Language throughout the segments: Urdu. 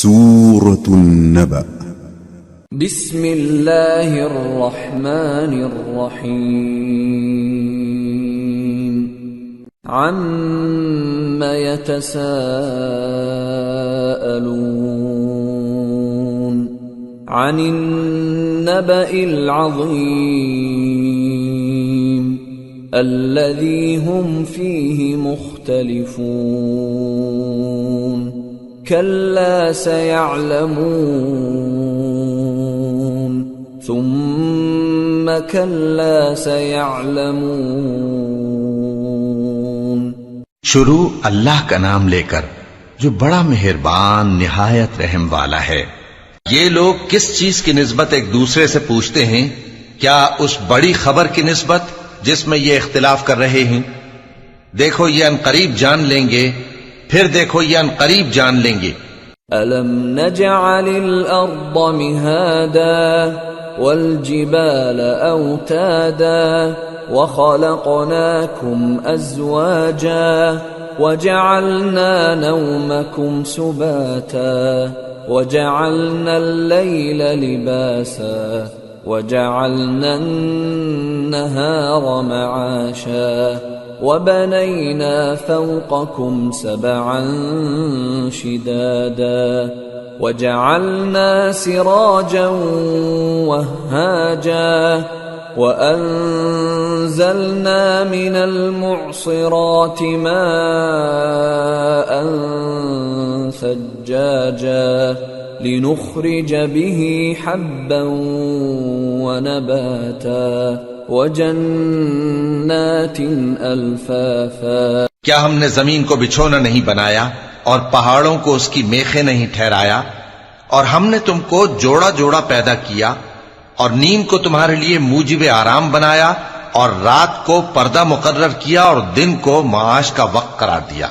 سورة النبأ. بسم الله الرحمن الرحيم. عم يتساءلون عن النبأ العظيم الذي هم فيه مختلفون. كلا سيعلمون ثم كلا سيعلمون. شروع اللہ کا نام لے کر جو بڑا مہربان نہایت رحم والا ہے۔ یہ لوگ کس چیز کی نسبت ایک دوسرے سے پوچھتے ہیں؟ کیا اس بڑی خبر کی نسبت جس میں یہ اختلاف کر رہے ہیں؟ دیکھو یہ انقریب جان لیں گے، پھر دیکھو یہ انقریب جان لیں گے۔ أَلَمْ نَجْعَلِ الْأَرْضَ مِهَادًا وَالْجِبَالَ أَوْتَادًا وَخَلَقْنَاكُمْ أَزْوَاجًا وَجَعَلْنَا نَوْمَكُمْ سُبَاتًا وَجَعَلْنَا اللَّيْلَ لِبَاسًا وَجَعَلْنَا النَّهَارَ مَعَاشًا وَبَنَيْنَا فَوْقَكُمْ سَبْعًا شِدَادًا وَجَعَلْنَا سِرَاجًا وَهَّاجًا وَأَنزَلْنَا مِنَ الْمُعْصِرَاتِ مَاءً ثَجَّاجًا لِنُخْرِجَ بِهِ حَبًّا وَنَبَاتًا وَجَنَّاتٍ أَلْفَافًا۔ کیا ہم نے زمین کو بچھونا نہیں بنایا اور پہاڑوں کو اس کی میخیں نہیں ٹھہرایا؟ اور ہم نے تم کو جوڑا جوڑا پیدا کیا اور نیند کو تمہارے لیے موجب آرام بنایا اور رات کو پردہ مقرر کیا اور دن کو معاش کا وقت قرار دیا،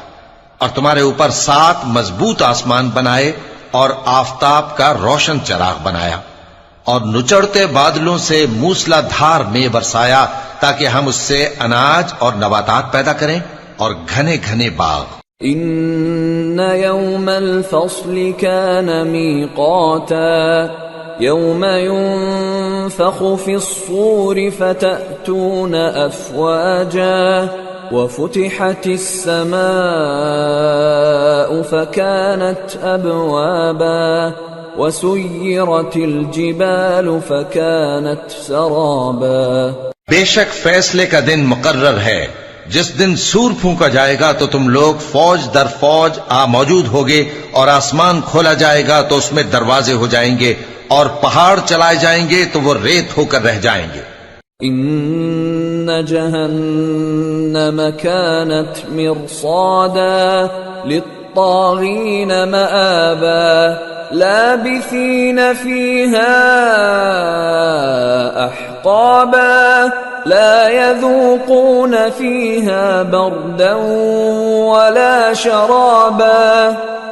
اور تمہارے اوپر 7 مضبوط آسمان بنائے اور آفتاب کا روشن چراغ بنایا، اور نچڑتے بادلوں سے موسلا دھار میں برسایا تاکہ ہم اس سے اناج اور نباتات پیدا کریں اور گھنے گھنے باغ۔ ان يوم الفصل كان ميقاتا يوم ينفخ في الصور فتأتون أفواجا وفتحت السماء فكانت أبوابا وسيرت الجبال فكانت سرابا۔ بے شک فیصلے کا دن مقرر ہے، جس دن سور پھونکا جائے گا تو تم لوگ فوج در فوج موجود ہوگے، اور آسمان کھولا جائے گا تو اس میں دروازے ہو جائیں گے، اور پہاڑ چلائے جائیں گے تو وہ ریت ہو کر رہ جائیں گے۔ ان جہنم كانت مرصادا للطاغین مآبا لابثین فیہا احقابا لا يذوقون فيها بردا ولا شرابا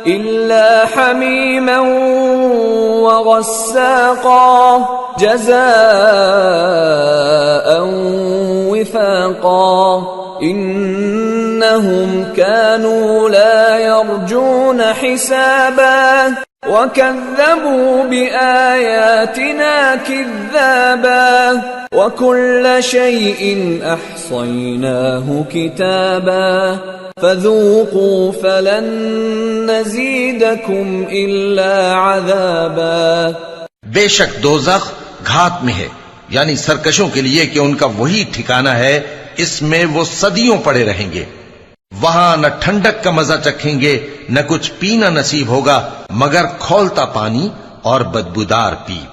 إلا حميما وغساقا جزاء وفاقا إنهم كانوا لا يرجون حسابا وكذبوا بآياتنا كذابا وكل شيء أحصيناه كتابا فذوقوا فلن نزيدكم إلا عذابا۔ بے شک دوزخ گھات میں ہے، یعنی سرکشوں کے لیے کہ ان کا وہی ٹھکانہ ہے، اس میں وہ صدیوں پڑے رہیں گے۔ وہاں نہ ٹھنڈک کا مزہ چکھیں گے، نہ کچھ پینا نصیب ہوگا مگر کھولتا پانی اور بدبودار پیپ۔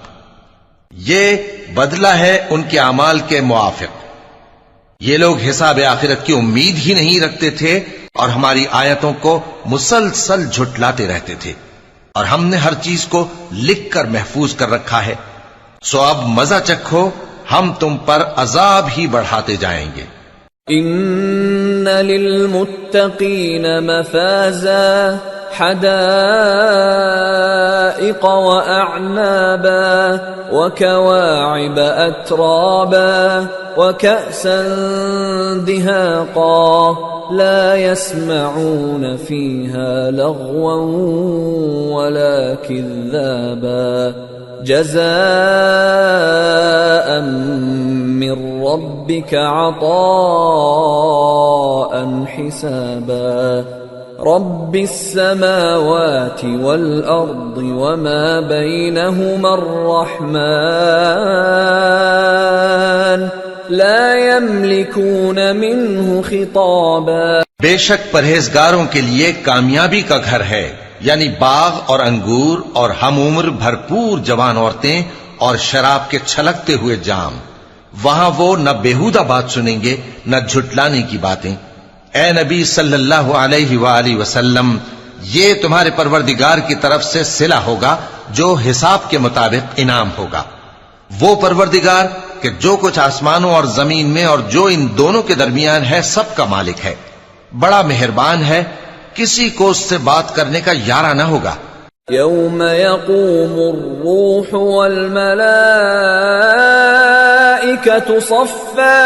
یہ بدلہ ہے ان کے اعمال کے موافق۔ یہ لوگ حساب آخرت کی امید ہی نہیں رکھتے تھے اور ہماری آیتوں کو مسلسل جھٹلاتے رہتے تھے، اور ہم نے ہر چیز کو لکھ کر محفوظ کر رکھا ہے، سو اب مزہ چکھو، ہم تم پر عذاب ہی بڑھاتے جائیں گے۔ ان للمتقین مفازا حدائق حدائق وأعنابا وكواعب أترابا وكأسا دهاقا لا يسمعون فيها لغوا ولا كذابا جزاء من ربك عطاء حسابا رب السماوات والأرض وما بينهما الرحمن لا يملكون منه خطابا بے شک پرہیزگاروں کے لیے کامیابی کا گھر ہے، یعنی باغ اور انگور اور ہم عمر بھرپور جوان عورتیں اور شراب کے چھلکتے ہوئے جام۔ وہاں وہ نہ بیہودہ بات سنیں گے نہ جھٹلانے کی باتیں۔ اے نبی صلی اللہ علیہ وآلہ وسلم، یہ تمہارے پروردگار کی طرف سے صلہ ہوگا جو حساب کے مطابق انعام ہوگا۔ وہ پروردگار کہ جو کچھ آسمانوں اور زمین میں اور جو ان دونوں کے درمیان ہے سب کا مالک ہے، بڑا مہربان ہے، کسی کو اس سے بات کرنے کا یارہ نہ ہوگا۔ يوم يقوم الروح والملائكة صفا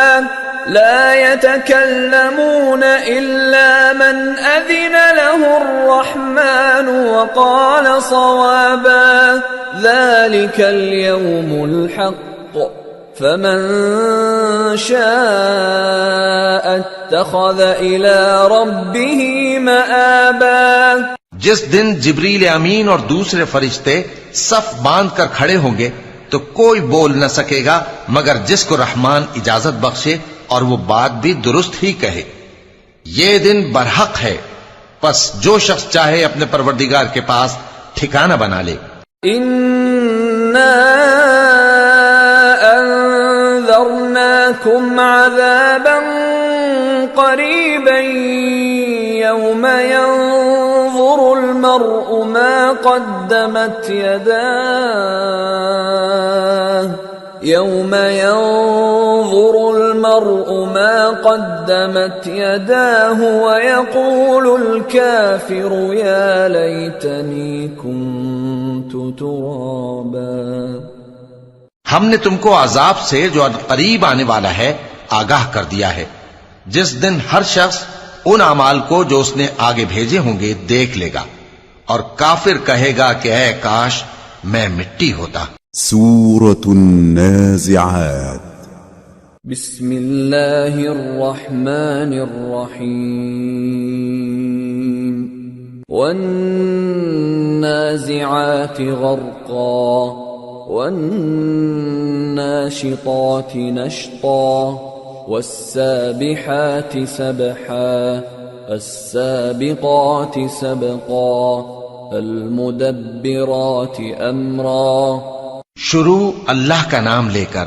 لا يتكلمون إلا من أذن له الرحمن وقال صوابا ذلك اليوم الحق فمن شاء اتخذ إلى ربه مآبا۔ جس دن جبریل امین اور دوسرے فرشتے صف باندھ کر کھڑے ہوں گے تو کوئی بول نہ سکے گا مگر جس کو رحمان اجازت بخشے اور وہ بات بھی درست ہی کہے۔ یہ دن برحق ہے، پس جو شخص چاہے اپنے پروردگار کے پاس ٹھکانہ بنا لے۔ اِنَّا أنذرناكم عذابا قريبا يوم ينظر المرء ما قدمت يداه يوم ينظر المرء ما قدمت يداه ويقول الكافر يا ليتني كنت ترابا۔ ہم نے تم کو عذاب سے جو قریب آنے والا ہے آگاہ کر دیا ہے، جس دن ہر شخص ان اعمال کو جو اس نے آگے بھیجے ہوں گے دیکھ لے گا، اور کافر کہے گا کہ اے کاش میں مٹی ہوتا۔ سورة النازعات بسم اللہ الرحمن الرحیم والنازعات غرقا والناشطات نشطا والسابحات سبحا السابقات سبقا المدبرات امرا۔ شروع اللہ کا نام لے کر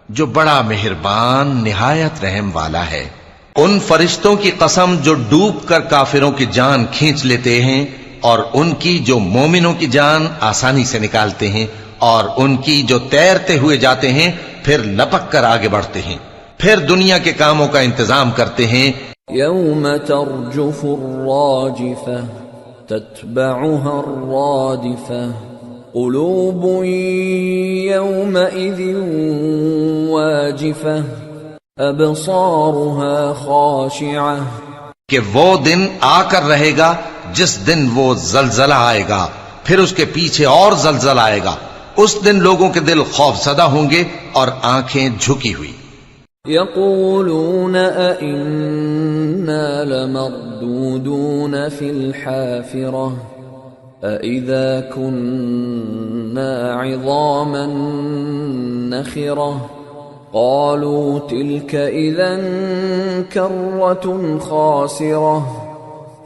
جو بڑا مہربان نہایت رحم والا ہے۔ ان فرشتوں کی قسم جو ڈوب کر کافروں کی جان کھینچ لیتے ہیں، اور ان کی جو مومنوں کی جان آسانی سے نکالتے ہیں، اور ان کی جو تیرتے ہوئے جاتے ہیں پھر لپک کر آگے بڑھتے ہیں، پھر دنیا کے کاموں کا انتظام کرتے ہیں۔ یوم ترجف الراجفہ تتبعها الرادفہ قلوب یومئذ واجفہ ابصارها خاشعہ۔ کہ وہ دن آ کر رہے گا جس دن وہ زلزلہ آئے گا، پھر اس کے پیچھے اور زلزلہ آئے گا، اس دن لوگوں کے دل خوف زدہ ہوں گے اور آنکھیں جھکی ہوئی۔ یقولون أئنا لمردودون في الحافرة أئذا كنا عظاما نخرة قالوا تلك إذا كرة خاسرة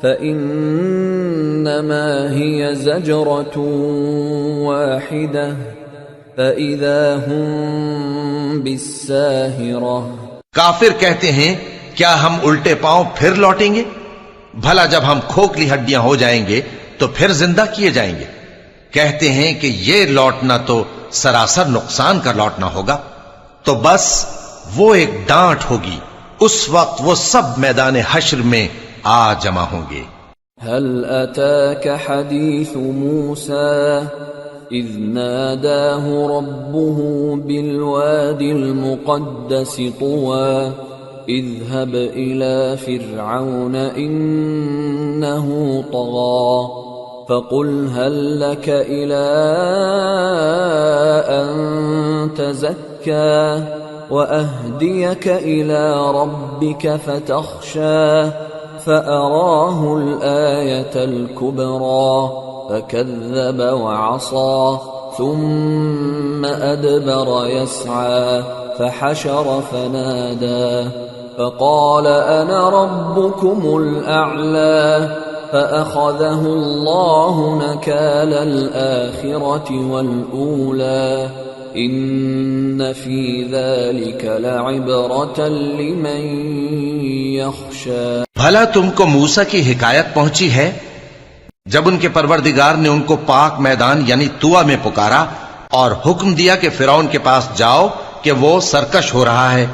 فإنما هي زجرة واحدة فإذا هم بالساهرة۔ کافر کہتے ہیں کیا ہم الٹے پاؤں پھر لوٹیں گے؟ بھلا جب ہم کھوکھلی ہڈیاں ہو جائیں گے تو پھر زندہ کیے جائیں گے؟ کہتے ہیں کہ یہ لوٹنا تو سراسر نقصان کا لوٹنا ہوگا۔ تو بس وہ ایک ڈانٹ ہوگی، اس وقت وہ سب میدان حشر میں آ جمع ہوں گے۔ هل أتاك حديث موسى إذ ناداه ربه بالواد المقدس طوى اذهب إلى فرعون إنه طغى فقل هل لك إلى أن تزكى وأهديك إلى ربك فتخشى فأراه الآية الكبرى فكذب وعصى ثم أدبر يسعى فحشر فنادى فقال أنا ربكم الأعلى فأخذه الله نكال الآخرة والأولى إن في ذلك لعبرة لمن يخشى. بھلا تم کو موسیٰ کی حکایت پہنچی ہے جب ان کے پروردگار نے ان کو پاک میدان یعنی طویٰ میں پکارا اور حکم دیا کہ فرعون کے پاس جاؤ کہ وہ سرکش ہو رہا ہے،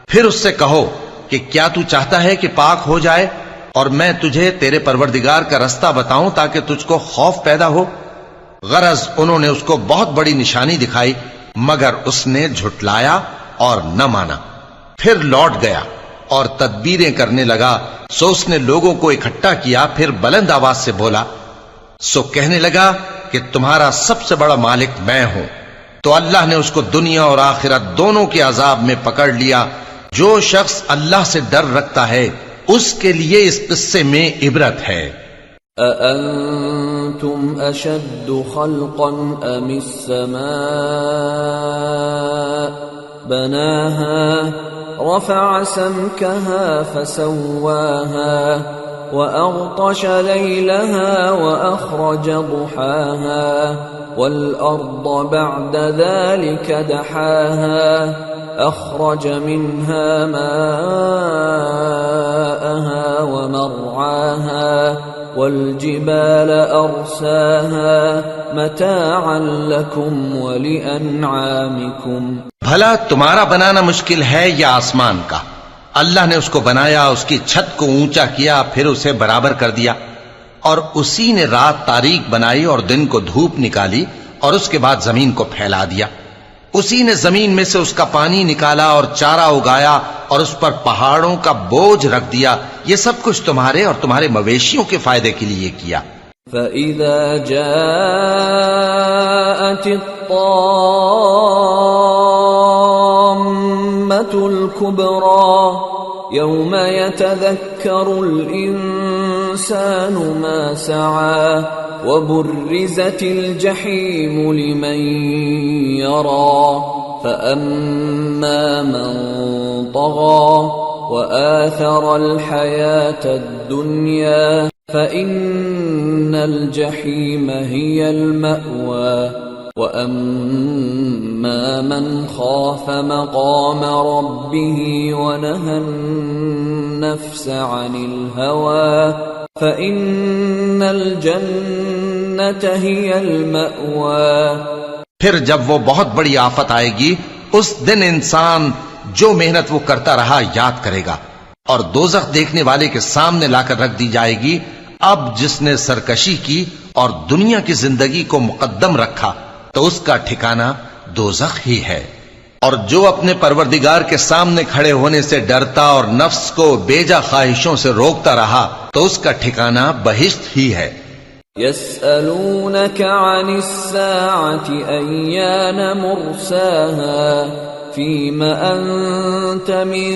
پھر اس سے کہو کہ کیا تو چاہتا ہے کہ پاک ہو جائے اور میں تجھے تیرے پروردگار کا رستہ بتاؤں تاکہ تجھ کو خوف پیدا ہو. غرض انہوں نے اس کو بہت بڑی نشانی دکھائی مگر اس نے جھٹلایا اور نہ مانا. پھر لوٹ گیا اور تدبیریں کرنے لگا. سو اس نے لوگوں کو اکٹھا کیا، پھر بلند آواز سے بولا، سو کہنے لگا کہ تمہارا سب سے بڑا مالک میں ہوں. تو اللہ نے اس کو دنیا اور آخرت دونوں کے عذاب میں پکڑ لیا. جو شخص اللہ سے ڈر رکھتا ہے اس کے لیے اس قصے میں عبرت ہے. أأنتم أشد خلقا أم السماء بناها رفع سمكها فسواها وأغطش ليلها وأخرج ضحاها والأرض بعد ذلك دحاها أخرج منها ماءها ومرعاها والجبال أرساها متاعا لكم ولأنعامكم. بھلا تمہارا بنانا مشکل ہے یا آسمان کا؟ اللہ نے اس کو بنایا، اس کی چھت کو اونچا کیا، پھر اسے برابر کر دیا، اور اسی نے رات تاریک بنائی اور دن کو دھوپ نکالی، اور اس کے بعد زمین کو پھیلا دیا. اسی نے زمین میں سے اس کا پانی نکالا اور چارہ اگایا اور اس پر پہاڑوں کا بوجھ رکھ دیا. یہ سب کچھ تمہارے اور تمہارے مویشیوں کے فائدے کے لیے کیا. فَإِذَا جَاءَتِ الطَّامَّةُ الْكُبْرَى يَوْمَ يَتَذَكَّرُ الْإِنسَانُ مَا سَعَى وَبُرِّزَتِ الْجَحِيمُ لِمَنْ يَرَى فَأَمَّا مَنْ طَغَى وَآثَرَ الْحَيَاةَ الدُّنْيَا فَإِنَّ الْجَحِيمَ هِيَ الْمَأْوَى وَأَمَّا مَنْ خَافَ مَقَامَ رَبِّهِ وَنَهَى النَّفْسَ عَنِ الْهَوَى فَإِنَّ الْجَنَّةَ هِيَ الْمَأْوَى. پھر جب وہ بہت بڑی آفت آئے گی اس دن انسان جو محنت وہ کرتا رہا یاد کرے گا، اور دوزخ دیکھنے والے کے سامنے لا کر رکھ دی جائے گی. اب جس نے سرکشی کی اور دنیا کی زندگی کو مقدم رکھا تو اس کا ٹھکانہ دوزخ ہی ہے، اور جو اپنے پروردگار کے سامنے کھڑے ہونے سے ڈرتا اور نفس کو بیجا خواہشوں سے روکتا رہا تو اس کا ٹھکانہ بہشت ہی ہے. يسألونك عن الساعة أيان مرساها فيم أنت من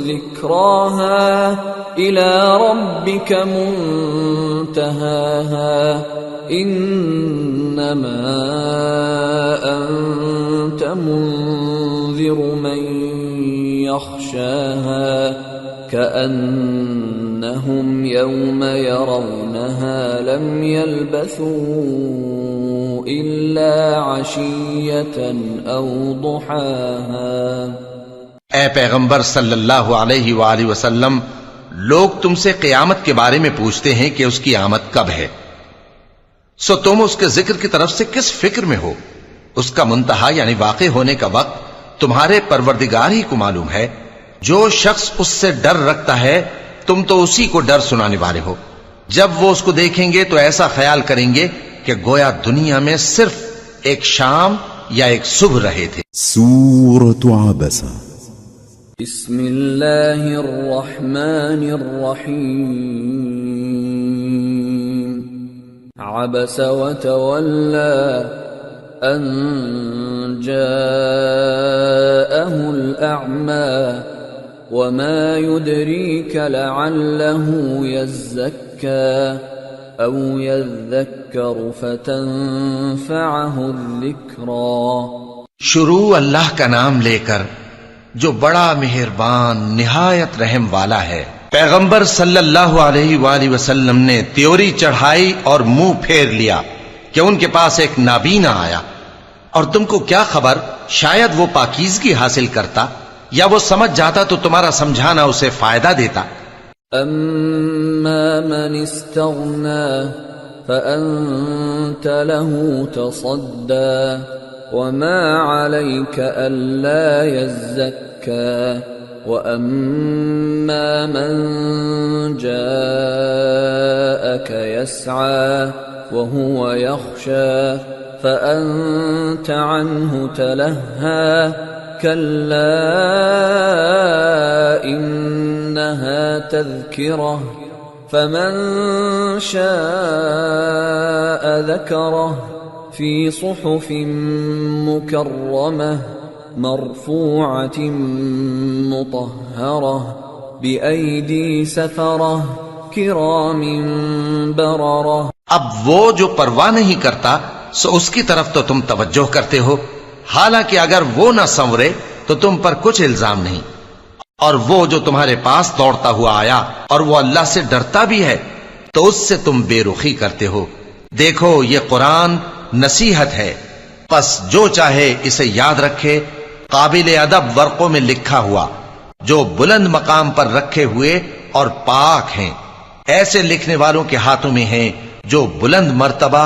ذكراها إلى ربك منتهاها إنما أنت منذر من يخشاها كأنهم يوم يرونها لم يلبثوا إلا عشية أو ضحاها. اے پیغمبر صلی اللہ علیہ وآلہ وسلم، لوگ تم سے قیامت کے بارے میں پوچھتے ہیں کہ اس کی آمد کب ہے، سو تم اس کے ذکر کی طرف سے کس فکر میں ہو؟ اس کا منتہا یعنی واقع ہونے کا وقت تمہارے پروردگار ہی کو معلوم ہے. جو شخص اس سے ڈر رکھتا ہے تم تو اسی کو ڈر سنانے والے ہو. جب وہ اس کو دیکھیں گے تو ایسا خیال کریں گے کہ گویا دنیا میں صرف ایک شام یا ایک صبح رہے تھے۔ سورة عبسة. بسم اللہ الرحمن الرحیم عبس وتولى أن جاءه الأعمى وما يدريك لعله يزكى أو يذكر فتنفعه الذكرى۔ شروع اللہ کا نام لے کر جو بڑا مہربان نہایت رحم والا ہے۔ پیغمبر صلی اللہ علیہ وآلہ وسلم نے تیوری چڑھائی اور منہ پھیر لیا کہ ان کے پاس ایک نابینا آیا، اور تم کو کیا خبر شاید وہ پاکیزگی حاصل کرتا یا وہ سمجھ جاتا تو تمہارا سمجھانا اسے فائدہ دیتا۔ اما من استغنى فأنت له تصدى وما عليك ألا يزكى وأما من جاءك يسعى وهو يخشى فأنت عنه تلهى كلا إنها تذكرة فمن شاء ذكره في صحف مكرمة مرفوعة مطهرة بأيدي سفرة كرام بررة۔ اب وہ جو پرواہ نہیں کرتا سو اس کی طرف تو تم توجہ کرتے ہو، حالانکہ اگر وہ نہ سنورے تو تم پر کچھ الزام نہیں، اور وہ جو تمہارے پاس دوڑتا ہوا آیا اور وہ اللہ سے ڈرتا بھی ہے تو اس سے تم بے رخی کرتے ہو۔ دیکھو یہ قرآن نصیحت ہے، پس جو چاہے اسے یاد رکھے، قابل ادب ورقوں میں لکھا ہوا جو بلند مقام پر رکھے ہوئے اور پاک ہیں، ایسے لکھنے والوں کے ہاتھوں میں ہیں جو بلند مرتبہ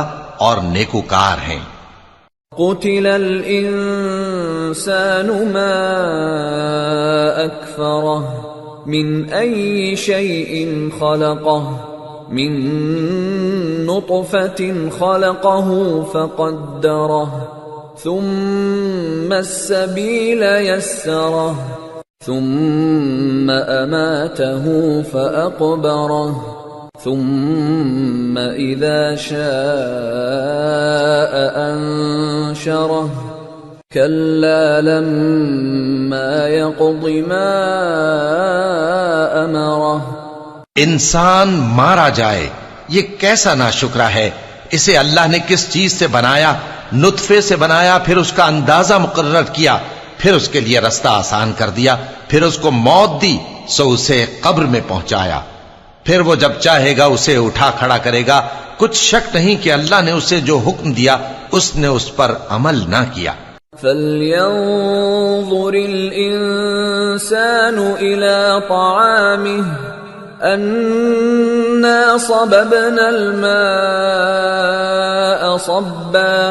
اور نیکوکار ہیں۔ قتل الانسان ما اکفرہ من ای شیء خلقہ من نطفة خلقه فقدره ثم السبيل يسره ثم أماته فأقبره ثم إذا شاء أنشره كلا لما يقض ما أمره۔ انسان مارا جائے، یہ کیسا ناشکرا ہے۔ اسے اللہ نے کس چیز سے بنایا؟ نطفے سے بنایا، پھر اس کا اندازہ مقرر کیا، پھر اس کے لیے رستہ آسان کر دیا، پھر اس کو موت دی سو اسے قبر میں پہنچایا، پھر وہ جب چاہے گا اسے اٹھا کھڑا کرے گا۔ کچھ شک نہیں کہ اللہ نے اسے جو حکم دیا اس نے اس پر عمل نہ کیا۔ فَلْيَنظُرِ الْإِنسَانُ إِلَى طَعَامِهِ أَنَّا صَبَبْنَا الْمَاءَ صَبًّا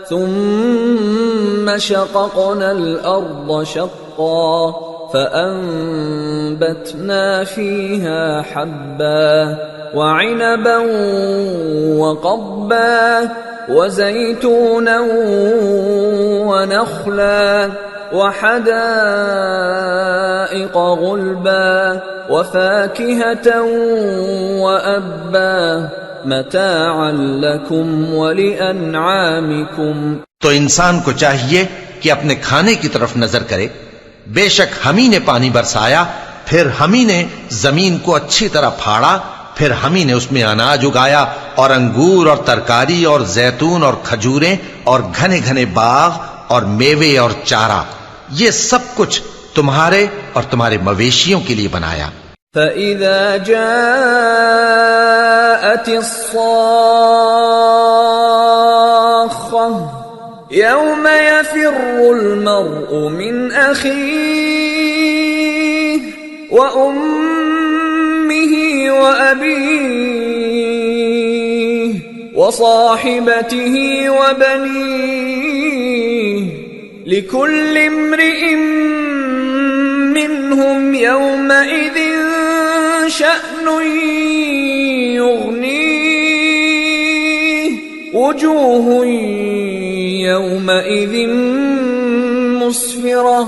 ثُمَّ شَقَقْنَا الْأَرْضَ شَقًّا فَأَنبَتْنَا فِيهَا حَبًّا وَعِنَبًا وَقَضْبًا وَزَيْتُونًا وَنَخْلًا وحدائق غلبا وفاكهة وأبا متاعا لكم ولأنعامكم۔ تو انسان کو چاہیے کہ اپنے کھانے کی طرف نظر کرے۔ بے شک ہم ہی نے پانی برسایا، پھر ہم ہی نے زمین کو اچھی طرح پھاڑا، پھر ہم ہی نے اس میں اناج اگایا اور انگور اور ترکاری اور زیتون اور کھجوریں اور گھنے گھنے باغ اور میوے اور چارہ، یہ سب کچھ تمہارے اور تمہارے مویشیوں کے لیے بنایا۔ فَإِذَا جَاءَتِ الصَّاخَّةُ يَوْمَ يَفِرُّ الْمَرْءُ مِنْ أَخِيهِ وَأُمِّهِ وَأَبِيهِ وَصَاحِبَتِهِ وَبَنِيهِ لِكُلِّ امْرِئٍ مِّنْهُمْ يَوْمَئِذٍ شَأْنٌ يُغْنِيهِ وجوه يومئذ مسفرة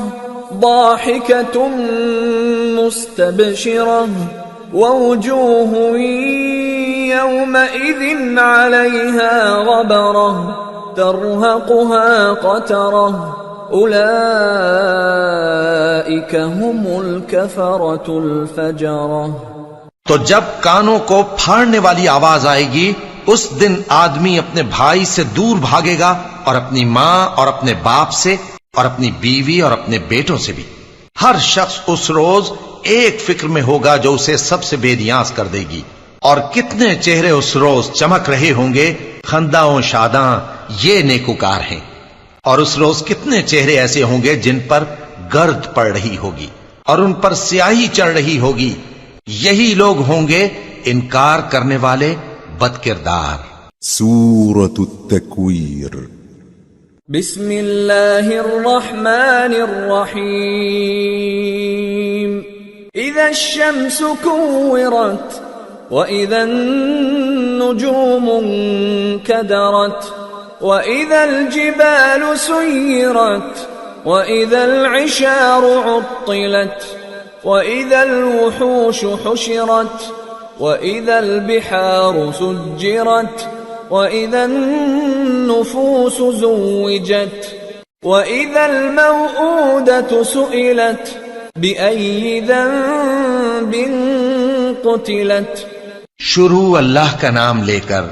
ضاحكة مستبشرة ووجوه يومئذ عليها غبرة ترهقها قترة أولئك هم الكفرة الفجرة۔ تو جب کانوں کو پھاڑنے والی آواز آئے گی اس دن آدمی اپنے بھائی سے دور بھاگے گا اور اپنی ماں اور اپنے باپ سے اور اپنی بیوی اور اپنے بیٹوں سے بھی۔ ہر شخص اس روز ایک فکر میں ہوگا جو اسے سب سے بے نیاز کر دے گی۔ اور کتنے چہرے اس روز چمک رہے ہوں گے خنداں و شاداں، یہ نیکوکار ہیں۔ اور اس روز کتنے چہرے ایسے ہوں گے جن پر گرد پڑ رہی ہوگی اور ان پر سیاہی چڑھ رہی ہوگی، یہی لوگ ہوں گے انکار کرنے والے بد کردار۔ سورة التكوير۔ بسم اللہ الرحمن الرحیم۔ اذا الشمس كورت وإذا النجوم انكدرت وإذا الجبال سيرت وإذا العشار عطلت وإذا الوحوش حشرت وإذا البحار سجرت وإذا النفوس زوجت وإذا الموءودة سئلت بأي ذنب قتلت۔ شروع اللہ کا نام لے کر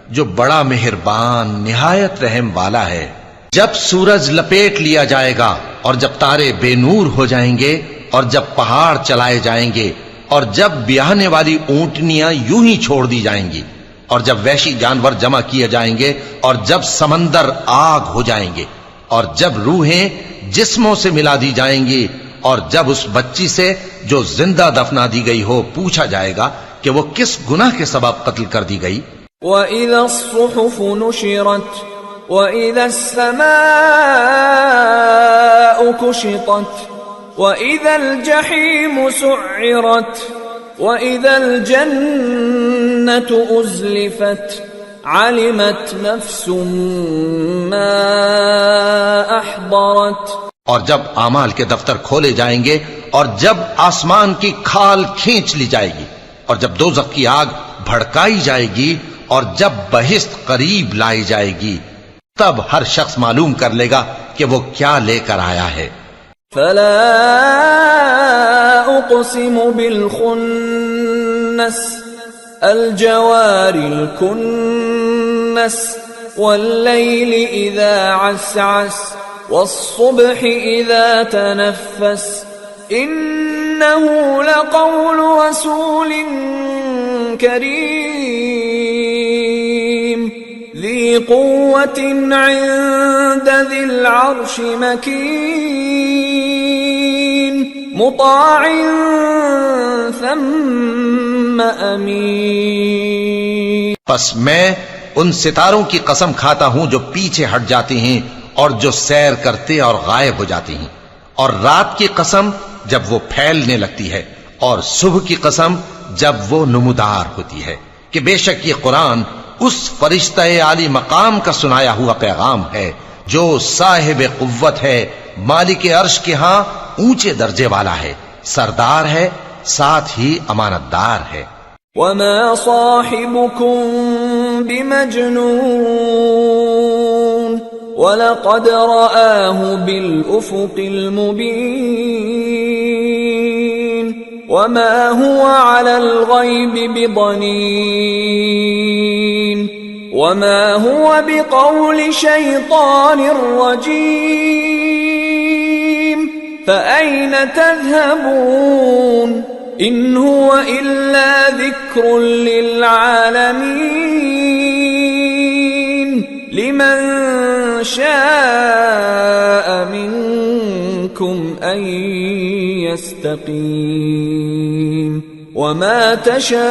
جو بڑا مہربان نہایت رحم والا ہے۔ جب سورج لپیٹ لیا جائے گا اور جب تارے بے نور ہو جائیں گے اور جب پہاڑ چلائے جائیں گے اور جب بیاہنے والی اونٹنیاں یوں ہی چھوڑ دی جائیں گی اور جب وحشی جانور جمع کیے جائیں گے اور جب سمندر آگ ہو جائیں گے اور جب روحیں جسموں سے ملا دی جائیں گی اور جب اس بچی سے جو زندہ دفنا دی گئی ہو پوچھا جائے گا کہ وہ کس گناہ کے سبب قتل کر دی گئی۔ وَإِذَا الصُّحُفُ نُشِرَتْ وَإِذَا السَّمَاءُ كُشِطَتْ وَإِذَا الْجَحِيمُ سُعِّرَتْ وَإِذَا الْجَنَّةُ أُزْلِفَتْ عَلِمَتْ نَفْسٌ مَّا أَحْضَرَتْ۔ اور جب اعمال کے دفتر کھولے جائیں گے اور جب آسمان کی کھال کھینچ لی جائے گی اور جب دوزخ کی آگ بھڑکائی جائے گی اور جب بہشت قریب لائی جائے گی تب ہر شخص معلوم کر لے گا کہ وہ کیا لے کر آیا ہے۔ فلا اقسم بالخنس الجوار الكنس والليل اذا عسعس والصبح اذا تنفس انه لقول رسول كريم ذي قوة عند ذي العرش مكين مطاع ثم امین۔ پس میں ان ستاروں کی قسم کھاتا ہوں جو پیچھے ہٹ جاتے ہیں اور جو سیر کرتے اور غائب ہو جاتے ہیں، اور رات کی قسم جب وہ پھیلنے لگتی ہے، اور صبح کی قسم جب وہ نمودار ہوتی ہے، کہ بے شک یہ قرآن اس فرشتہ عالی مقام کا سنایا ہوا پیغام ہے جو صاحب قوت ہے، مالک عرش کے ہاں اونچے درجے والا ہے، سردار ہے، ساتھ ہی امانت دار ہے۔ وما صاحبكم بمجنون ولقد رآه بالأفق المبين وما هو على الغيب بضنين وما هو بقول شيطان رجيم فأين تذهبون إن هو إلا ذكر للعالمين لمن شاء منكم أن يستقيم وما تشاءون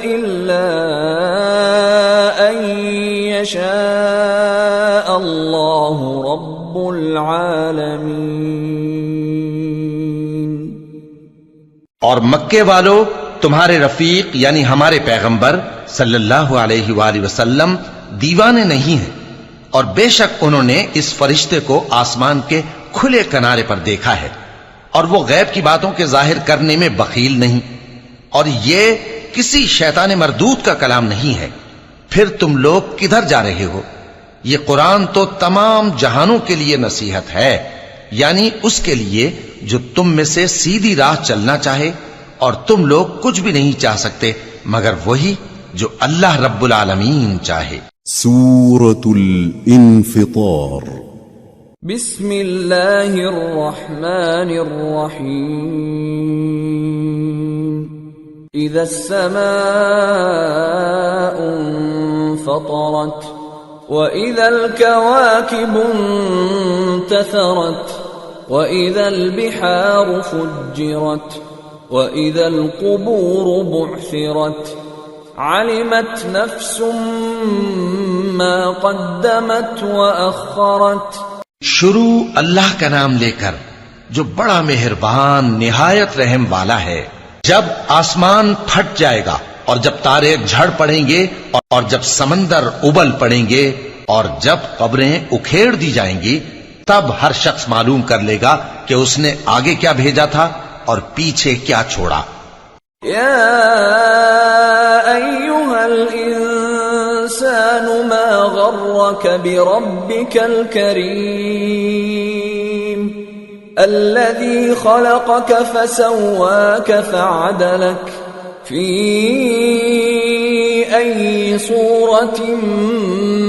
إلا أن يشاء الله رب العالمين۔ اور مکے والو تمہارے رفیق یعنی ہمارے پیغمبر صلی اللہ علیہ وآلہ وسلم دیوانے نہیں ہیں، اور بے شک انہوں نے اس فرشتے کو آسمان کے کھلے کنارے پر دیکھا ہے، اور وہ غیب کی باتوں کے ظاہر کرنے میں بخیل نہیں، اور یہ کسی شیطان مردود کا کلام نہیں ہے۔ پھر تم لوگ کدھر جا رہے ہو؟ یہ قرآن تو تمام جہانوں کے لیے نصیحت ہے، یعنی اس کے لیے جو تم میں سے سیدھی راہ چلنا چاہے، اور تم لوگ کچھ بھی نہیں چاہ سکتے مگر وہی جو اللہ رب العالمین چاہے۔ سورة الانفطار۔ بسم اللہ الرحمن الرحیم۔ اذا السماء انفطرت وَإِذَا الْكَوَاكِبُ انتَثَرَتْ وَإِذَا الْبِحَارُ فُجِّرَتْ وَإِذَا الْقُبُورُ بُعْثِرَتْ عَلِمَتْ نَفْسٌ مَّا قَدَّمَتْ وَأَخَّرَتْ۔ شروع اللہ کا نام لے کر جو بڑا مہربان نہایت رحم والا ہے۔ جب آسمان پھٹ جائے گا، اور جب تارے جھڑ پڑیں گے، اور جب سمندر ابل پڑیں گے، اور جب قبریں اکھیڑ دی جائیں گی، تب ہر شخص معلوم کر لے گا کہ اس نے آگے کیا بھیجا تھا اور پیچھے کیا چھوڑا۔ یا ایھا الانسان ما غرک بربک الکریم الذی خلقک فسواک فعدلک فی ای صورت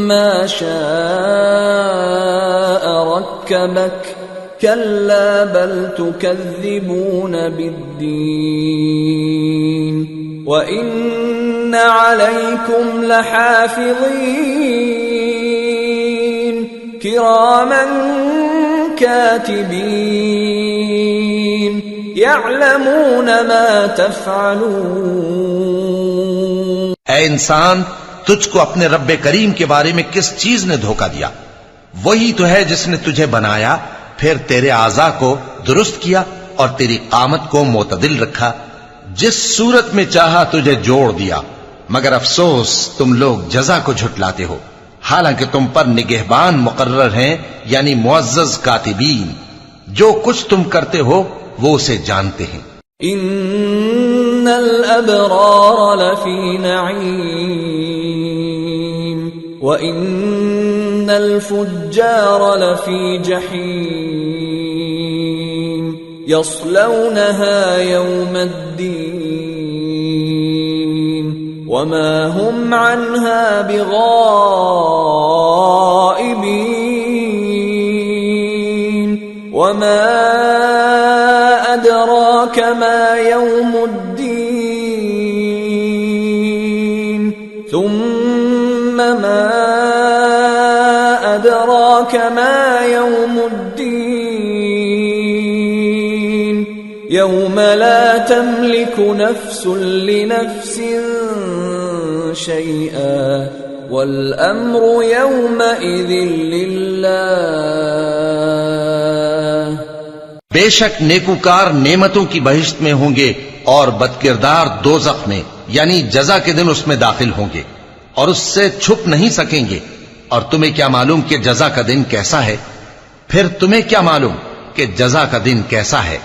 ما شاء رکبک کلا بل تکذبون بالدین وإن علیکم لحافظین کراما کاتبین یعلمون ما تفعلون۔ اے انسان، تجھ کو اپنے رب کریم کے بارے میں کس چیز نے دھوکہ دیا؟ وہی تو ہے جس نے تجھے بنایا، پھر تیرے اعضاء کو درست کیا اور تیری قامت کو معتدل رکھا، جس صورت میں چاہا تجھے جوڑ دیا، مگر افسوس تم لوگ جزا کو جھٹلاتے ہو، حالانکہ تم پر نگہبان مقرر ہیں یعنی معزز کاتبین، جو کچھ تم کرتے ہو وہ اسے جانتے ہیں۔ ان الابرار لفی نعیم وان الفجار لفی جحیم یصلونها یوم الدین وما هم عنها بغائبین وما أدراك ما يوم الدين ثم ما أدراك ما يوم الدين يوم لا تملك نفس لنفس شيئا والأمر يومئذ لله۔ بے شک نیکوکار نعمتوں کی بہشت میں ہوں گے، اور بدکردار دوزخ میں یعنی جزا کے دن اس میں داخل ہوں گے، اور اس سے چھپ نہیں سکیں گے۔ اور تمہیں کیا معلوم کہ جزا کا دن کیسا ہے؟ پھر تمہیں کیا معلوم کہ جزا کا دن کیسا ہے؟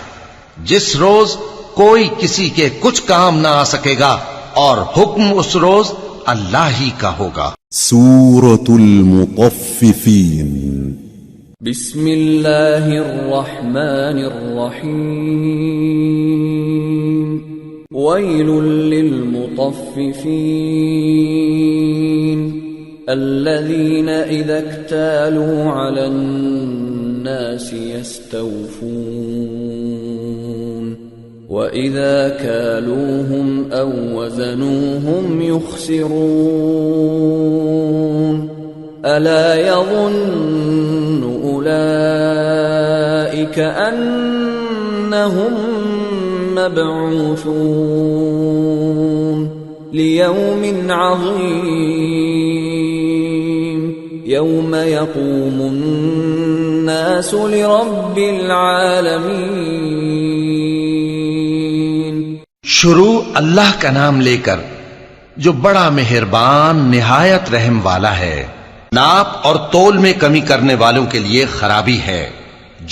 جس روز کوئی کسی کے کچھ کام نہ آ سکے گا، اور حکم اس روز اللہ ہی کا ہوگا۔ سورة المطففين۔ بسم اللہ الرحمن الرحیم ویل للمطففین الذین اذا اکتالوا علی الناس یستوفون وَإِذَا كَالُوهُمْ أَوْ وَزَنُوهُمْ يُخْسِرُونَ أَلَا يَظُنُّ أُولَئِكَ أَنَّهُمْ مَبْعُوثُونَ لِيَوْمٍ عَظِيمٍ يَوْمَ يَقُومُ النَّاسُ لِرَبِّ الْعَالَمِينَ۔ شروع اللہ کا نام لے کر جو بڑا مہربان نہایت رحم والا ہے۔ ناپ اور تول میں کمی کرنے والوں کے لیے خرابی ہے،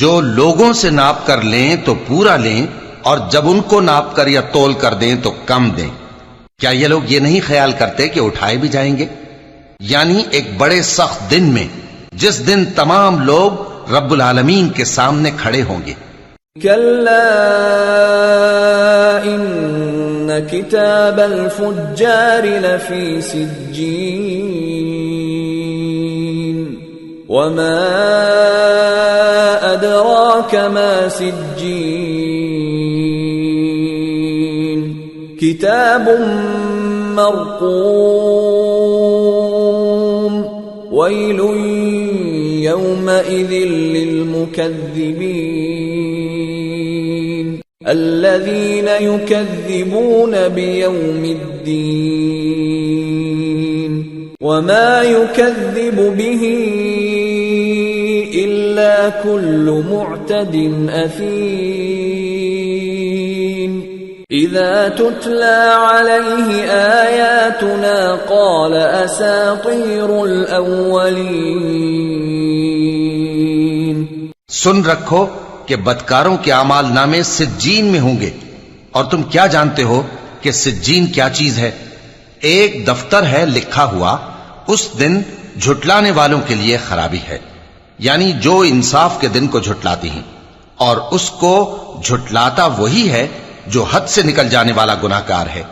جو لوگوں سے ناپ کر لیں تو پورا لیں، اور جب ان کو ناپ کر یا تول کر دیں تو کم دیں۔ کیا یہ لوگ یہ نہیں خیال کرتے کہ اٹھائے بھی جائیں گے؟ یعنی ایک بڑے سخت دن میں، جس دن تمام لوگ رب العالمین کے سامنے کھڑے ہوں گے۔ كلا إن كتاب الفجار لفي سجين وما أدراك ما سجين كتاب مرقوم ويل يومئذ للمكذبين الذين يكذبون بيوم الدين وما يكذب به إلا كل معتد أثيم إذا تتلى عليه آياتنا قال أساطير الأولين۔ سن رکھو کہ بدکاروں کے اعمال نامے سجین میں ہوں گے، اور تم کیا جانتے ہو کہ سجین کیا چیز ہے؟ ایک دفتر ہے لکھا ہوا، اس دن جھٹلانے والوں کے لیے خرابی ہے، یعنی جو انصاف کے دن کو جھٹلاتی ہیں، اور اس کو جھٹلاتا وہی ہے جو حد سے نکل جانے والا گناہگار ہے۔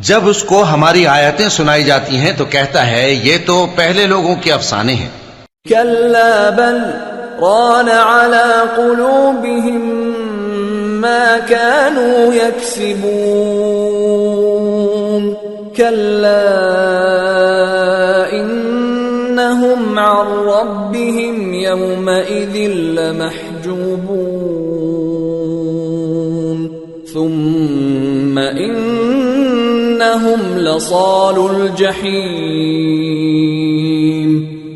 جب اس کو ہماری آیتیں سنائی جاتی ہیں تو کہتا ہے یہ تو پہلے لوگوں کے افسانے ہیں۔ كلا بل ران على قلوبهم ما كانوا يكسبون كلا إنهم عن ربهم يومئذ لمحجوبون ثم إنهم لصالو الجحيم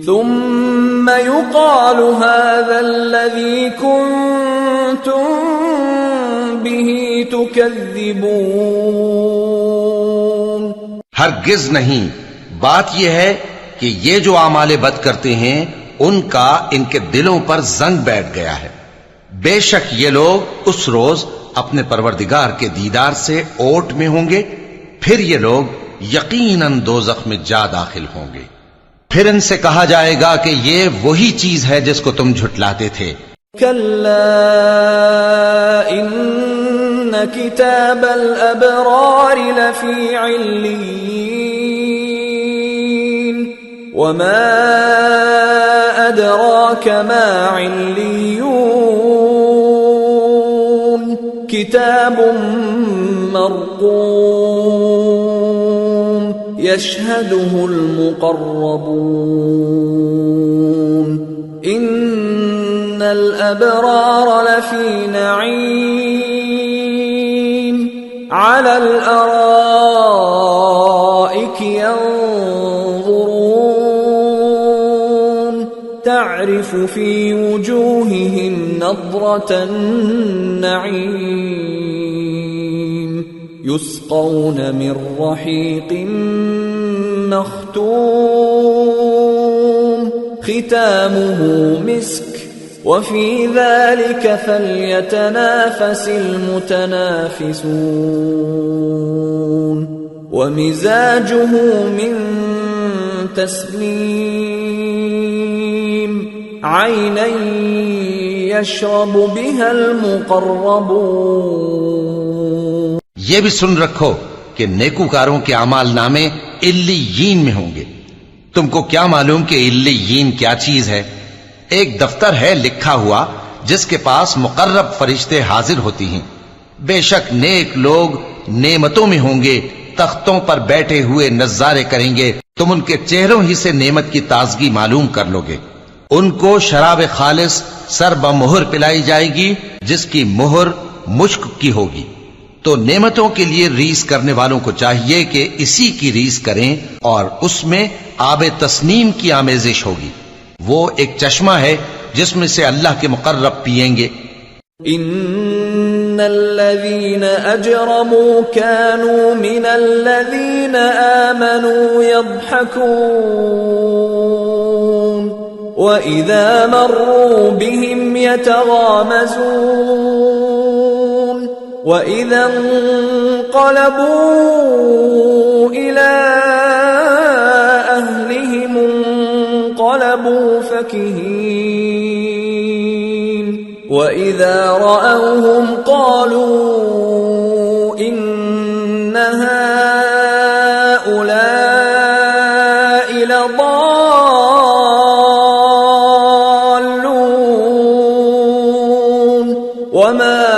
ثم يقال هذا الذي كنتم به تكذبون۔ ہرگز نہیں، بات یہ ہے کہ یہ جو اعمال بد کرتے ہیں ان کا ان کے دلوں پر زنگ بیٹھ گیا ہے۔ بے شک یہ لوگ اس روز اپنے پروردگار کے دیدار سے اوٹ میں ہوں گے، پھر یہ لوگ یقیناً دوزخ میں جا داخل ہوں گے۔ پھر ان سے کہا جائے گا کہ یہ وہی چیز ہے جس کو تم جھٹلاتے تھے۔ كلا إن كتاب الأبرار لفي عليين وما أدراك ما عليون كتاب مرقوم يشهده المقربون إن الأبرار لفي نعيم على الأرائك ينظرون تعرف في وجوههم نضرة النعيم يسقون من رحيق مختوم ختامه مسك وفي ذلك فليتنافس المتنافسون ومزاجه من تسنيم عينا يشرب بها المقربون۔ یہ بھی سن رکھو کہ نیکوکاروں کے اعمال نامے علیین میں ہوں گے۔ تم کو کیا معلوم کہ علیین کیا چیز ہے؟ ایک دفتر ہے لکھا ہوا جس کے پاس مقرب فرشتے حاضر ہوتی ہیں۔ بے شک نیک لوگ نعمتوں میں ہوں گے، تختوں پر بیٹھے ہوئے نظارے کریں گے، تم ان کے چہروں ہی سے نعمت کی تازگی معلوم کر لو گے۔ ان کو شراب خالص سر بمہر پلائی جائے گی جس کی مہر مشک کی ہوگی۔ تو نعمتوں کے لیے ریس کرنے والوں کو چاہیے کہ اسی کی ریس کریں، اور اس میں آب تسنیم کی آمیزش ہوگی۔ وہ ایک چشمہ ہے جس میں سے اللہ کے مقرب پئیں گے۔ ان الذين اجرموا كانوا من الذين آمنوا يضحكون واذا مروا بهم يتغامزون واذا انقلبوا الى اهلهم انقلبوا فكهين وإذا رأوهم قالوا إن هؤلاء لضالون وما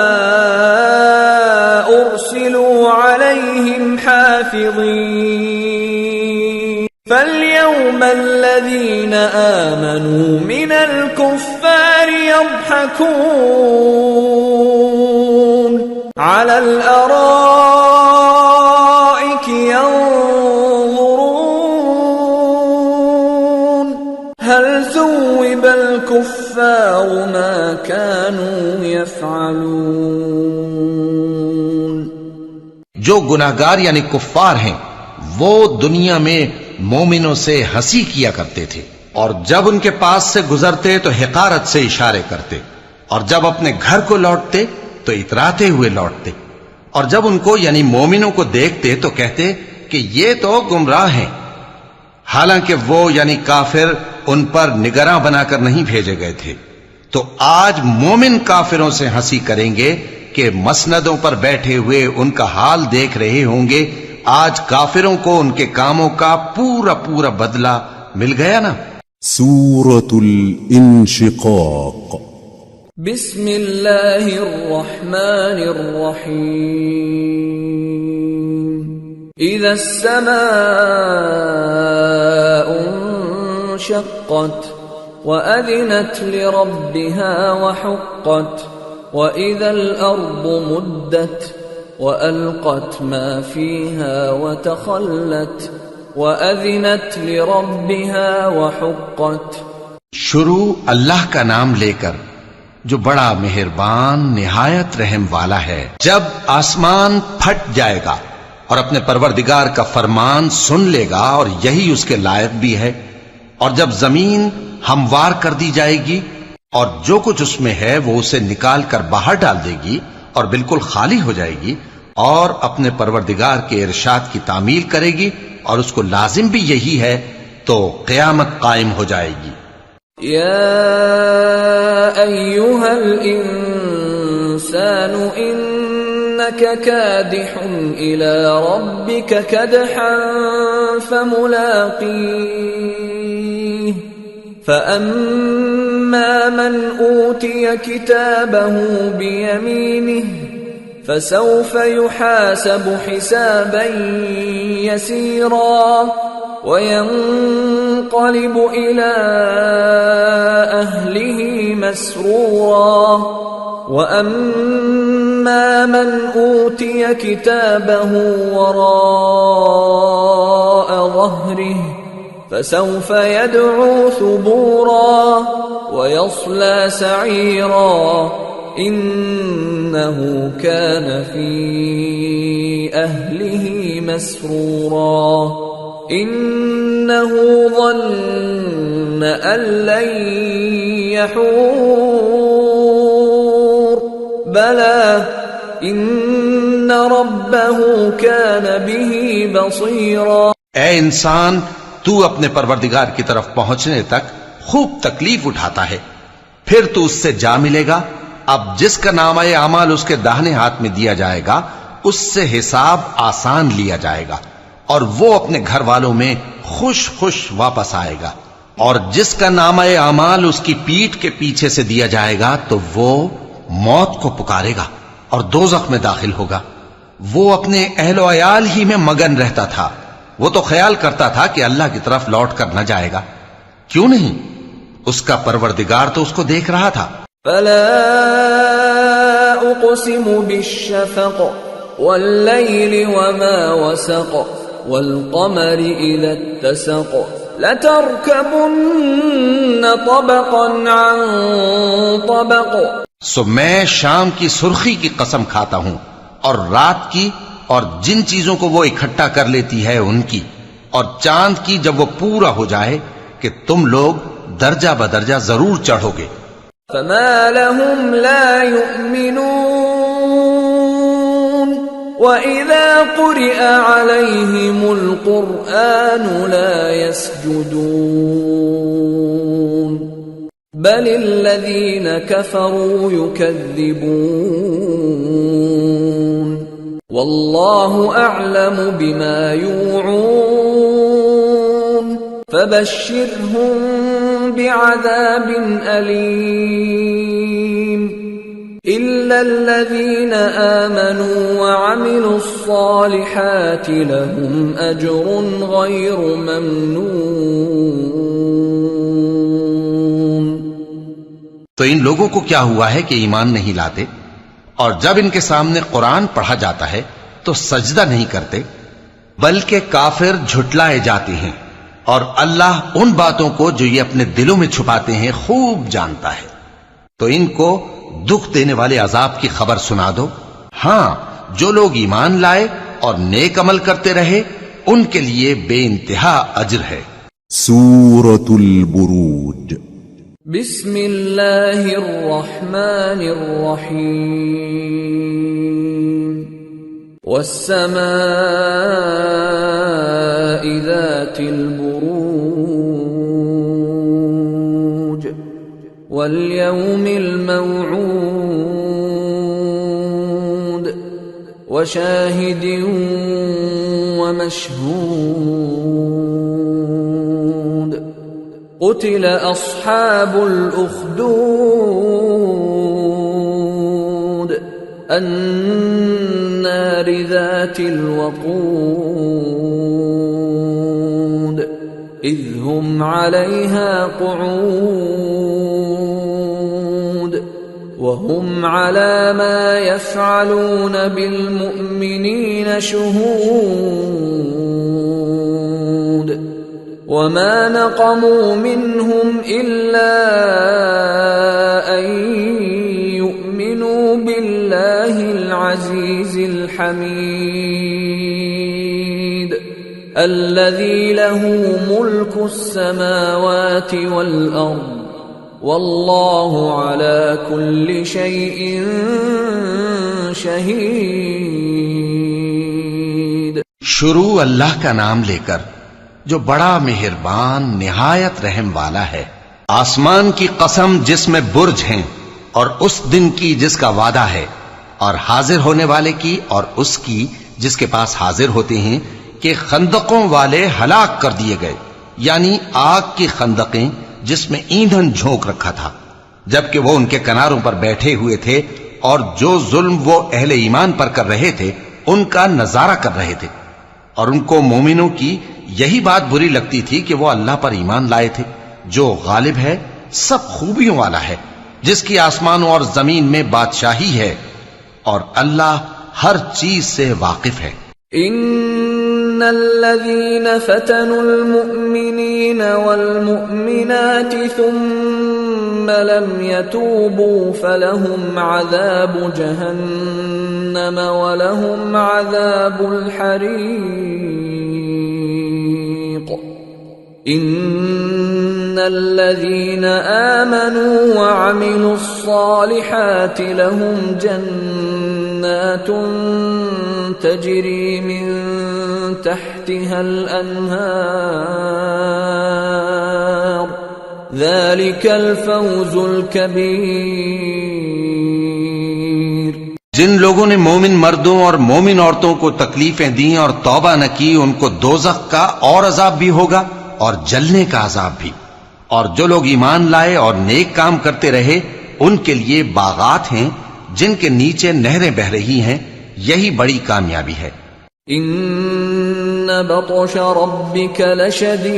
أرسلوا عليهم حافظين فاليوم الذين آمنوا من الكفار يضحكون على الأرائك ينظرون هل ثوب الكفار ما كانوا يفعلون جو گناہگار یعنی کفار ہیں وہ دنیا میں مومنوں سے ہنسی کیا کرتے تھے اور جب ان کے پاس سے گزرتے تو حقارت سے اشارے کرتے اور جب اپنے گھر کو لوٹتے تو اتراتے ہوئے لوٹتے اور جب ان کو یعنی مومنوں کو دیکھتے تو کہتے کہ یہ تو گمراہ ہیں حالانکہ وہ یعنی کافر ان پر نگراں بنا کر نہیں بھیجے گئے تھے تو آج مومن کافروں سے ہنسی کریں گے کہ مسندوں پر بیٹھے ہوئے ان کا حال دیکھ رہے ہوں گے آج کافروں کو ان کے کاموں کا پورا پورا بدلہ مل گیا نا سورة الانشقاق بسم اللہ الرحمن الرحیم اذا السماء انشقت وأذنت لربها وحقت وإذا الأرض مدت وألقت ما فيها وتخلت وأذنت لربها وحقت شروع اللہ کا نام لے کر جو بڑا مہربان نہایت رحم والا ہے جب آسمان پھٹ جائے گا اور اپنے پروردگار کا فرمان سن لے گا اور یہی اس کے لائق بھی ہے اور جب زمین ہموار کر دی جائے گی اور جو کچھ اس میں ہے وہ اسے نکال کر باہر ڈال دے گی اور بالکل خالی ہو جائے گی اور اپنے پروردگار کے ارشاد کی تعمیل کرے گی اور اس کو لازم بھی یہی ہے تو قیامت قائم ہو جائے گی یا ایھا الانسان انک کادح الی ربک کدحا فملاقیہ فأما من أوتي كتابه بيمينه فسوف يحاسب حسابا يسيرا وينقلب إلى أهله مسرورا وأما من أوتي كتابه وراء ظهره فسوف يدعو ثبورا ويصلى سعيرا إنه كان في أهله مسرورا إنه ظن أن لن يحور بلى إن ربه كان به بصيرا اے انسان تو اپنے پروردگار کی طرف پہنچنے تک خوب تکلیف اٹھاتا ہے پھر تو اس سے جا ملے گا اب جس کا نامہ اعمال اس کے داہنے ہاتھ میں دیا جائے گا اس سے حساب آسان لیا جائے گا اور وہ اپنے گھر والوں میں خوش خوش واپس آئے گا اور جس کا نامہ اعمال اس کی پیٹھ کے پیچھے سے دیا جائے گا تو وہ موت کو پکارے گا اور دوزخ میں داخل ہوگا وہ اپنے اہل و عیال ہی میں مگن رہتا تھا وہ تو خیال کرتا تھا کہ اللہ کی طرف لوٹ کر نہ جائے گا کیوں نہیں اس کا پروردگار تو اس کو دیکھ رہا تھا فلا اقسم بالشفق والليل وما وسق والقمر اذا اتسق لَتَرْكَبُنَّ طَبَقًا عَنْ طَبَقٍ. سو میں شام کی سرخی کی قسم کھاتا ہوں اور رات کی اور جن چیزوں کو وہ اکٹھا کر لیتی ہے ان کی، اور چاند کی جب وہ پورا ہو جائے کہ تم لوگ درجہ بدرجہ ضرور چڑھو گے. فَمَا لَهُمْ لَا يُؤْمِنُونَ وَإِذَا قُرِئَ عَلَيْهِمُ الْقُرْآنُ لَا يَسْجُدُونَ بَلِ الَّذِينَ كَفَرُوا يُكَذِّبُونَ وَاللَّهُ أَعْلَمُ بِمَا يُوعُونَ فَبَشِّرْهُم بِعَذَابٍ أَلِيمٍ إِلَّا الَّذِينَ آمَنُوا وَعَمِلُوا الصَّالِحَاتِ لَهُمْ أَجْرٌ غَيْرُ مَمْنُونٍ. تو ان لوگوں کو کیا ہوا ہے کہ ایمان نہیں لاتے، اور جب ان کے سامنے قرآن پڑھا جاتا ہے تو سجدہ نہیں کرتے، بلکہ کافر جھٹلائے جاتے ہیں، اور اللہ ان باتوں کو جو یہ اپنے دلوں میں چھپاتے ہیں خوب جانتا ہے. تو ان کو دکھ دینے والے عذاب کی خبر سنا دو. ہاں، جو لوگ ایمان لائے اور نیک عمل کرتے رہے ان کے لیے بے انتہا اجر ہے. سورة البروج. بسم اللہ الرحمن الرحیم. والسماء ذات البروج واليوم الموعود وشاهد ومشهود. قتل أصحاب الأخدود النار ذات الوقود إذ هم عليها قعود وهم على ما يفعلون بالمؤمنين شهود. وما نقموا منهم إلا أن يؤمنوا بالله العزيز الحميد الذي له ملك السماوات والأرض والله على كل شيء شهيد. شروع اللہ کا نام لے کر جو بڑا مہربان نہایت رحم والا ہے. آسمان کی قسم جس میں برج ہیں، اور اس دن کی جس کا وعدہ ہے، اور حاضر ہونے والے کی اور اس کی جس کے پاس حاضر ہوتے ہیں، کہ خندقوں والے ہلاک کر دیے گئے، یعنی آگ کی خندقیں جس میں ایندھن جھونک رکھا تھا، جبکہ وہ ان کے کناروں پر بیٹھے ہوئے تھے، اور جو ظلم وہ اہل ایمان پر کر رہے تھے ان کا نظارہ کر رہے تھے. اور ان کو مومنوں کی یہی بات بری لگتی تھی کہ وہ اللہ پر ایمان لائے تھے جو غالب ہے، سب خوبیوں والا ہے، جس کی آسمانوں اور زمین میں بادشاہی ہے، اور اللہ ہر چیز سے واقف ہے. ان الذين فتنوا المؤمنين والمؤمنات ثم لم يتوبوا فلهم عذاب جهنم ولهم عذاب الحريق. ان الذين آمنوا وعملوا الصالحات لهم جنات تجري من تحتها الأنهار ذلك الفوز الكبير. جن لوگوں نے مومن مردوں اور مومن عورتوں کو تکلیفیں دیں اور توبہ نہ کی ان کو دوزخ کا اور عذاب بھی ہوگا اور جلنے کا عذاب بھی. اور جو لوگ ایمان لائے اور نیک کام کرتے رہے ان کے لیے باغات ہیں جن کے نیچے نہریں بہ رہی ہیں، یہی بڑی کامیابی ہے. ان بطش ربك لشدید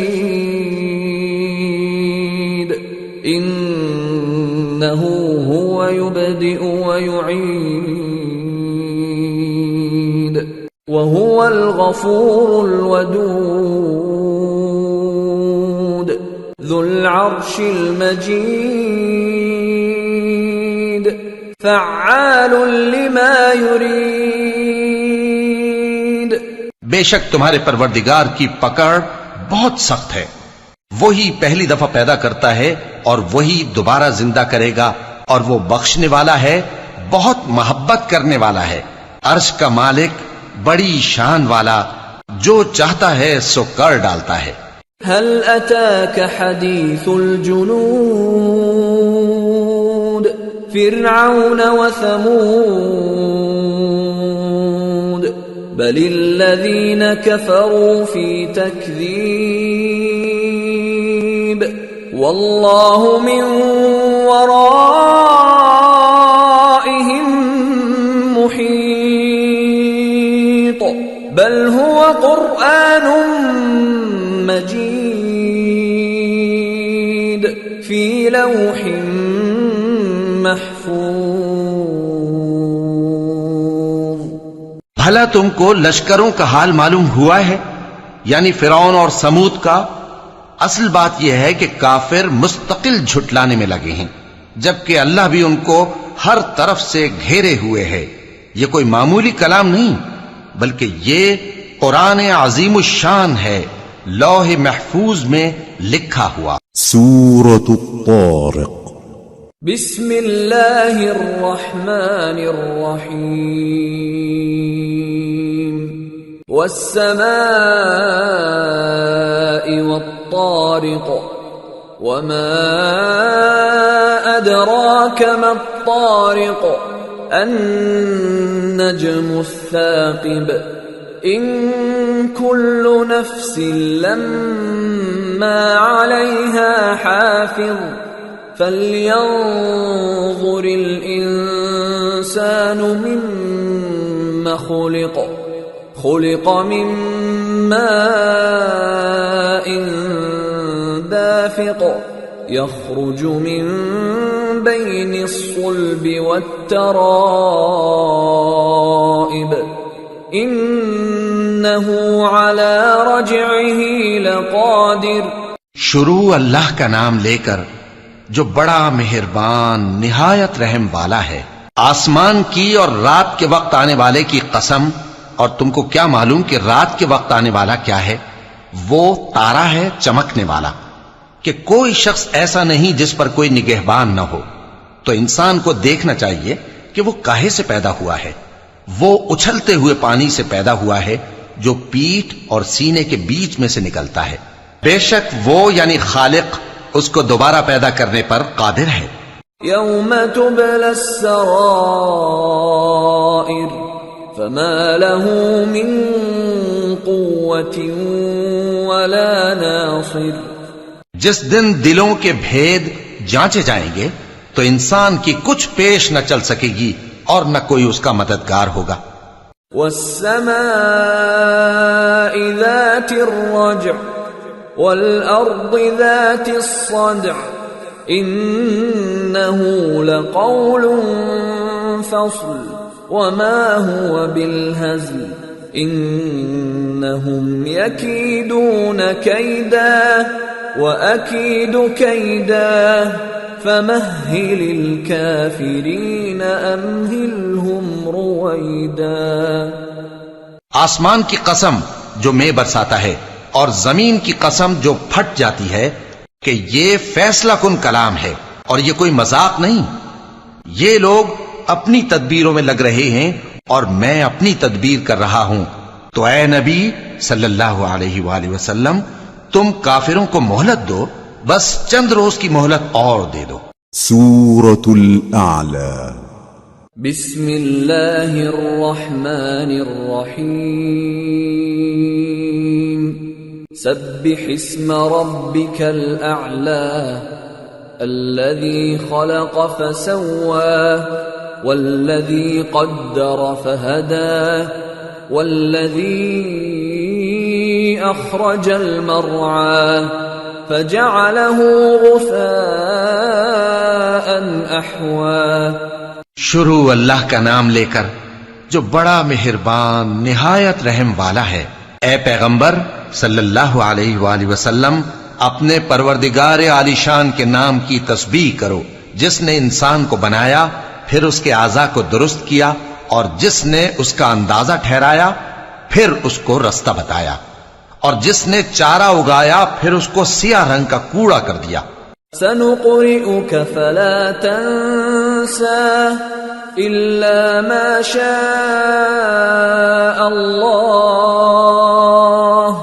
انه هو يبدئ ويعيد وهو الغفور الودود. ذو العرش المجيد فعال لما يريد. بے شک تمہارے پروردگار کی پکڑ بہت سخت ہے. وہی پہلی دفعہ پیدا کرتا ہے اور وہی دوبارہ زندہ کرے گا، اور وہ بخشنے والا ہے، بہت محبت کرنے والا ہے. عرش کا مالک، بڑی شان والا، جو چاہتا ہے سو کر ڈالتا ہے. هل أتاك حديث الجنود فرعون وثمود بل الذين كفروا في تكذيب والله من ورائهم محيط بل هو قرآن مجيد في لوح محفوظ. بھلا تم کو لشکروں کا حال معلوم ہوا ہے، یعنی فرعون اور سمود کا؟ اصل بات یہ ہے کہ کافر مستقل جھٹلانے میں لگے ہیں، جبکہ اللہ بھی ان کو ہر طرف سے گھیرے ہوئے ہے. یہ کوئی معمولی کلام نہیں، بلکہ یہ قرآن عظیم الشان ہے، لوح محفوظ میں لکھا ہوا. سورة الطارق. بسم اللہ الرحمن الرحیم والسماء والطارق وما أدراك ما الطارق النجم الثاقب إن كل نفس لما عليها حافظ فلينظر الإنسان مما خلق خلق من ماء دافق يخرج من بين الصلب والترائب إنه على رجعه لقادر. شروع اللہ کا نام لے کر جو بڑا مہربان نہایت رحم والا ہے. آسمان کی اور رات کے وقت آنے والے کی قسم، اور تم کو کیا معلوم کہ رات کے وقت آنے والا کیا ہے؟ وہ تارا ہے چمکنے والا، کہ کوئی شخص ایسا نہیں جس پر کوئی نگہبان نہ ہو. تو انسان کو دیکھنا چاہیے کہ وہ کاہے سے پیدا ہوا ہے. وہ اچھلتے ہوئے پانی سے پیدا ہوا ہے جو پیٹھ اور سینے کے بیچ میں سے نکلتا ہے. بے شک وہ یعنی خالق اس کو دوبارہ پیدا کرنے پر قادر ہے. یوم تبلی السرائر فما له من قوة ولا ناصر. جس دن دلوں کے بھید جانچے جائیں گے تو انسان کی کچھ پیش نہ چل سکے گی اور نہ کوئی اس کا مددگار ہوگا. والسماء ذات الرجع والأرض ذات الصدع إنه لقول فصل وما هو بالهزل إنهم يكيدون كيدا وأكيد كيدا فمهل الكافرين أمهلهم رويدا. آسمان کی قسم جو میں برساتا ہے اور زمین کی قسم جو پھٹ جاتی ہے کہ یہ فیصلہ کن کلام ہے اور یہ کوئی مذاق نہیں. یہ لوگ اپنی تدبیروں میں لگ رہے ہیں اور میں اپنی تدبیر کر رہا ہوں. تو اے نبی صلی اللہ علیہ وآلہ وسلم تم کافروں کو مہلت دو، بس چند روز کی مہلت اور دے دو. سورة الأعلى. بسم اللہ الرحمن الرحیم سبح اسم ربك الأعلى الذي خلق فسوى والذي قدر فهدى والذي أخرج المرعى فجعله غثاء أحوى. شروع اللہ کا نام لے کر جو بڑا مہربان نہایت رحم والا ہے. اے پیغمبر صلی اللہ علیہ وآلہ وسلم اپنے پروردگار عالی شان کے نام کی تسبیح کرو، جس نے انسان کو بنایا پھر اس کے اعضاء کو درست کیا، اور جس نے اس کا اندازہ ٹھہرایا پھر اس کو رستہ بتایا، اور جس نے چارہ اگایا پھر اس کو سیاہ رنگ کا کوڑا کر دیا۔ سنقرئك فلا تنسى إلا ما شاء الله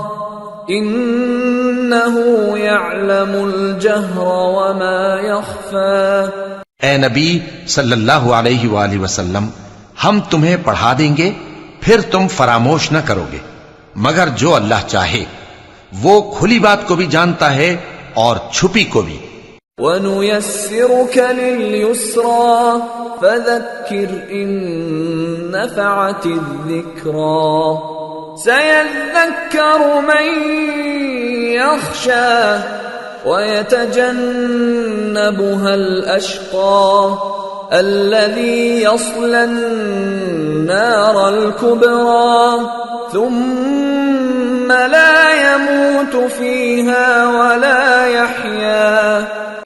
إنه يعلم الجهر وما يخفى۔ اے نبی صلی اللہ علیہ وآلہ وسلم، ہم تمہیں پڑھا دیں گے پھر تم فراموش نہ کرو گے، مگر جو اللہ چاہے، وہ کھلی بات کو بھی جانتا ہے اور چھپی کو بھی۔ وَنُيَسِّرُكَ لِلْيُسْرَى فَذَكِّرْ إِن نَّفَعَتِ الذِّكْرَى سَيَذَّكَّرُ مَن يَخْشَى وَيَتَجَنَّبُهَا الْأَشْقَى الَّذِي يَصْلَى النَّارَ الْكُبْرَى ثُمَّ لَا يَمُوتُ فِيهَا وَلَا يَحْيَى۔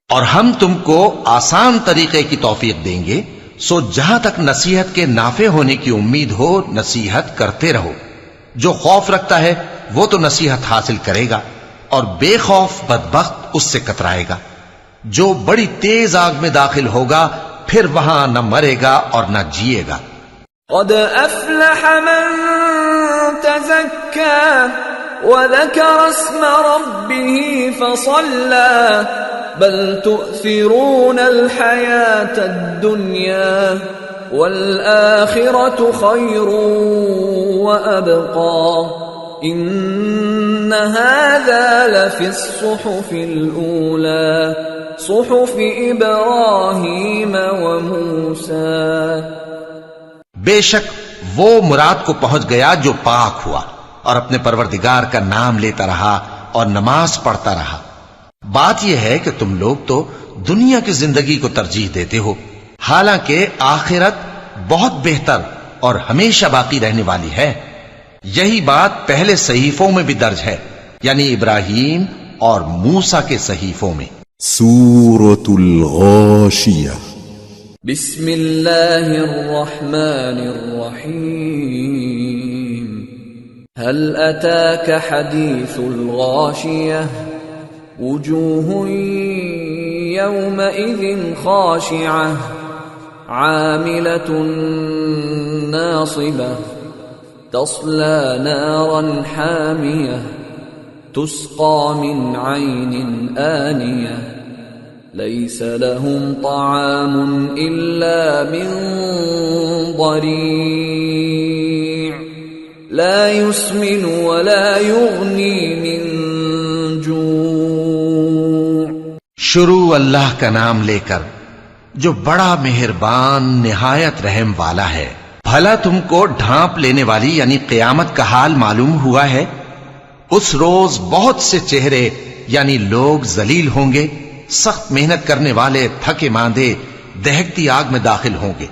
اور ہم تم کو آسان طریقے کی توفیق دیں گے، سو جہاں تک نصیحت کے نافع ہونے کی امید ہو نصیحت کرتے رہو۔ جو خوف رکھتا ہے وہ تو نصیحت حاصل کرے گا، اور بے خوف بدبخت اس سے کترائے گا۔ جو بڑی تیز آگ میں داخل ہوگا پھر وہاں نہ مرے گا اور نہ جیے گا۔ قد افلح من تزكى وذكر اسم ربه فصلى بل تؤثرون الحياة الدنيا والآخرة خير وأبقى إن هذا لفي الصحف الأولى صحف إبراهيم وموسى۔ بے شک وہ مراد کو پہنچ گیا جو پاک ہوا اور اپنے پروردگار کا نام لیتا رہا اور نماز پڑھتا رہا۔ بات یہ ہے کہ تم لوگ تو دنیا کی زندگی کو ترجیح دیتے ہو، حالانکہ آخرت بہت بہتر اور ہمیشہ باقی رہنے والی ہے۔ یہی بات پہلے صحیفوں میں بھی درج ہے، یعنی ابراہیم اور موسیٰ کے صحیفوں میں۔ سورة الغاشية۔ بسم اللہ الرحمن الرحیم۔ هل اتاك حدیث الغاشیة وجوه يومئذ خاشعة عاملة ناصبة تصلى نارا حامية تسقى من عين آنية ليس لهم طعام إلا من ضريع لا يسمن ولا يغني من جوع۔ شروع اللہ کا نام لے کر جو بڑا مہربان نہایت رحم والا ہے۔ بھلا تم کو ڈھانپ لینے والی یعنی قیامت کا حال معلوم ہوا ہے؟ اس روز بہت سے چہرے یعنی لوگ ذلیل ہوں گے، سخت محنت کرنے والے تھکے ماندے دہکتی آگ میں داخل ہوں گے۔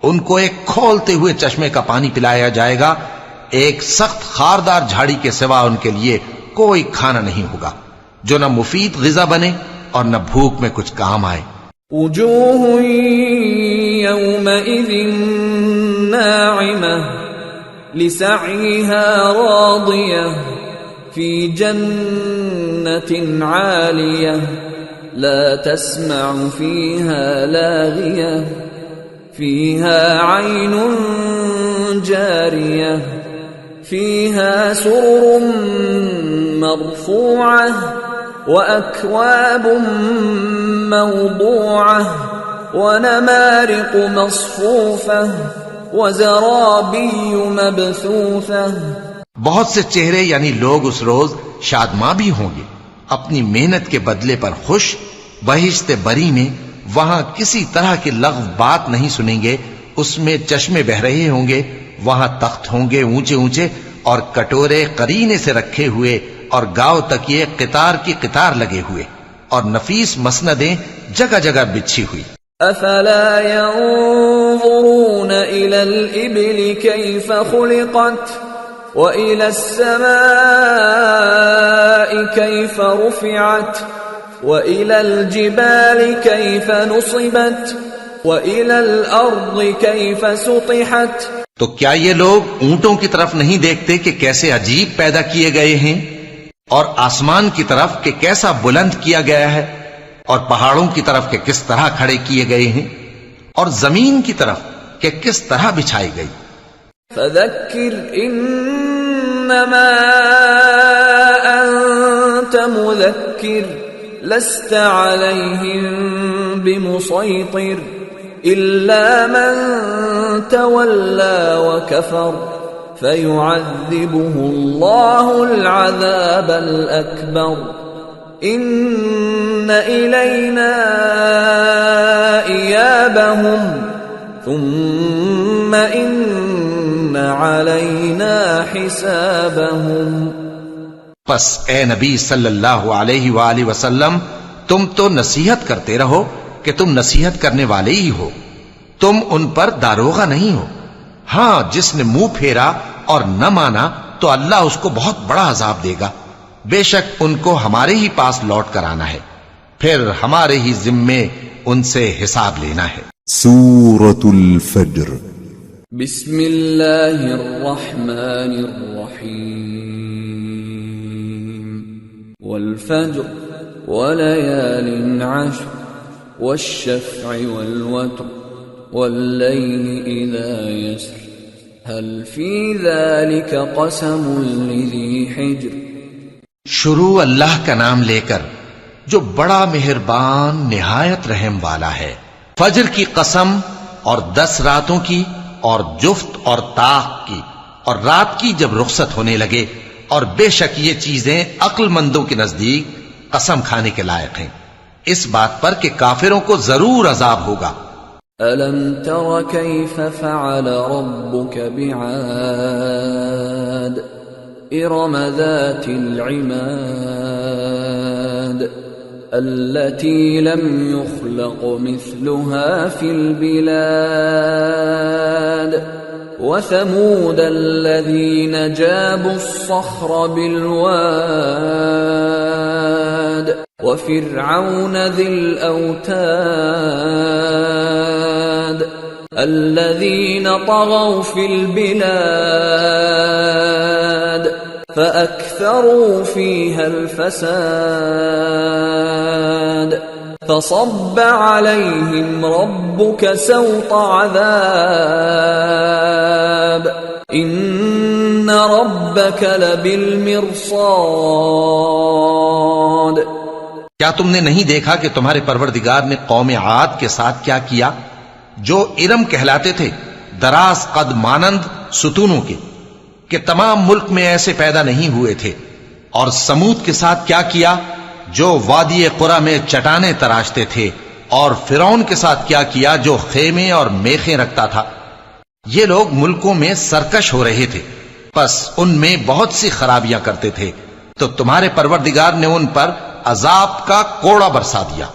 ان کو ایک کھولتے ہوئے چشمے کا پانی پلایا جائے گا، ایک سخت خاردار جھاڑی کے سوا ان کے لیے کوئی کھانا نہیں ہوگا جو نہ مفید غذا بنے اور نہ بھوک میں کچھ کام آئے۔ وجوه يومئذ ناعمة لسعيها راضية في جنة عالية لا تسمع فيها لاغية فيها عين جارية فيها سرر مرفوعة وأكواب موضوعة ونمارق مصفوفة وزرابي مبثوثة۔ بہت سے چہرے یعنی لوگ اس روز شادماں بھی ہوں گے، اپنی محنت کے بدلے پر خوش، بہشت بری میں وہاں کسی طرح کی لغو بات نہیں سنیں گے، اس میں چشمے بہ رہے ہوں گے، وہاں تخت ہوں گے اونچے اونچے اور کٹورے قرینے سے رکھے ہوئے اور گاؤ تک یہ قطار کی قطار لگے ہوئے اور نفیس مسندیں جگہ جگہ بچھی ہوئی۔ افلا ينظرون الى الابل كيف خلقت وإلى السماء كيف رفعت وإلى الجبال كيف نصبت وإلى الأرض كيف سطحت. تو کیا یہ لوگ اونٹوں کی طرف نہیں دیکھتے کہ کیسے عجیب پیدا کیے گئے ہیں، اور آسمان کی طرف کہ کیسا بلند کیا گیا ہے، اور پہاڑوں کی طرف کہ کس طرح کھڑے کیے گئے ہیں، اور زمین کی طرف کہ کس طرح بچھائی گئی. فذكر إنما أنت مذكر لست عليهم بمسيطر إلا من تولى وكفر فيعذبه الله العذاب الأكبر إن إلينا إيابهم ثم إن علينا حسابهم. پس اے نبی صلی اللہ علیہ وآلہ وسلم، تم تو نصیحت کرتے رہو کہ تم نصیحت کرنے والے ہی ہو، تم ان پر داروغہ نہیں ہو. ہاں، جس نے منہ پھیرا اور نہ مانا تو اللہ اس کو بہت بڑا عذاب دے گا. بے شک ان کو ہمارے ہی پاس لوٹ کر آنا ہے، پھر ہمارے ہی ذمے ان سے حساب لینا ہے. سورة الفجر. بسم اللہ الرحمن الرحیم. والفجر وليال عشر والشفع والوتر والليل إذا يسر هل في ذلك قسم لذي حجر. شروع اللہ کا نام لے کر جو بڑا مہربان نہایت رحم والا ہے. فجر کی قسم اور 10 راتوں کی اور جفت اور طاق کی اور رات کی جب رخصت ہونے لگے، اور بے شک یہ چیزیں عقل مندوں کے نزدیک قسم کھانے کے لائق ہیں، اس بات پر کہ کافروں کو ضرور عذاب ہوگا. ألم تر كيف فعل ربك بعاد إرم ذات العماد التي لم يخلق مثلها في البلاد وثمود الذين جابوا الصخر بالواد وفرعون ذي الأوتاد الذين طغوا في البلاد فأكثروا فيها الفساد فصب عليهم ربك سوط عذاب إن ربك لبالمرصاد. کیا تم نے نہیں دیکھا کہ تمہارے پروردگار نے قوم عاد کے ساتھ کیا کیا جو ارم کہلاتے تھے، دراز قد مانند ستونوں کے، کہ تمام ملک میں ایسے پیدا نہیں ہوئے تھے. اور سمود کے ساتھ کیا کیا جو وادی قرا میں چٹانیں تراشتے تھے. اور فرعون کے ساتھ کیا کیا جو خیمے اور میخیں رکھتا تھا. یہ لوگ ملکوں میں سرکش ہو رہے تھے، پس ان میں بہت سی خرابیاں کرتے تھے، تو تمہارے پروردگار نے ان پر عذاب کا کوڑا برسا دیا.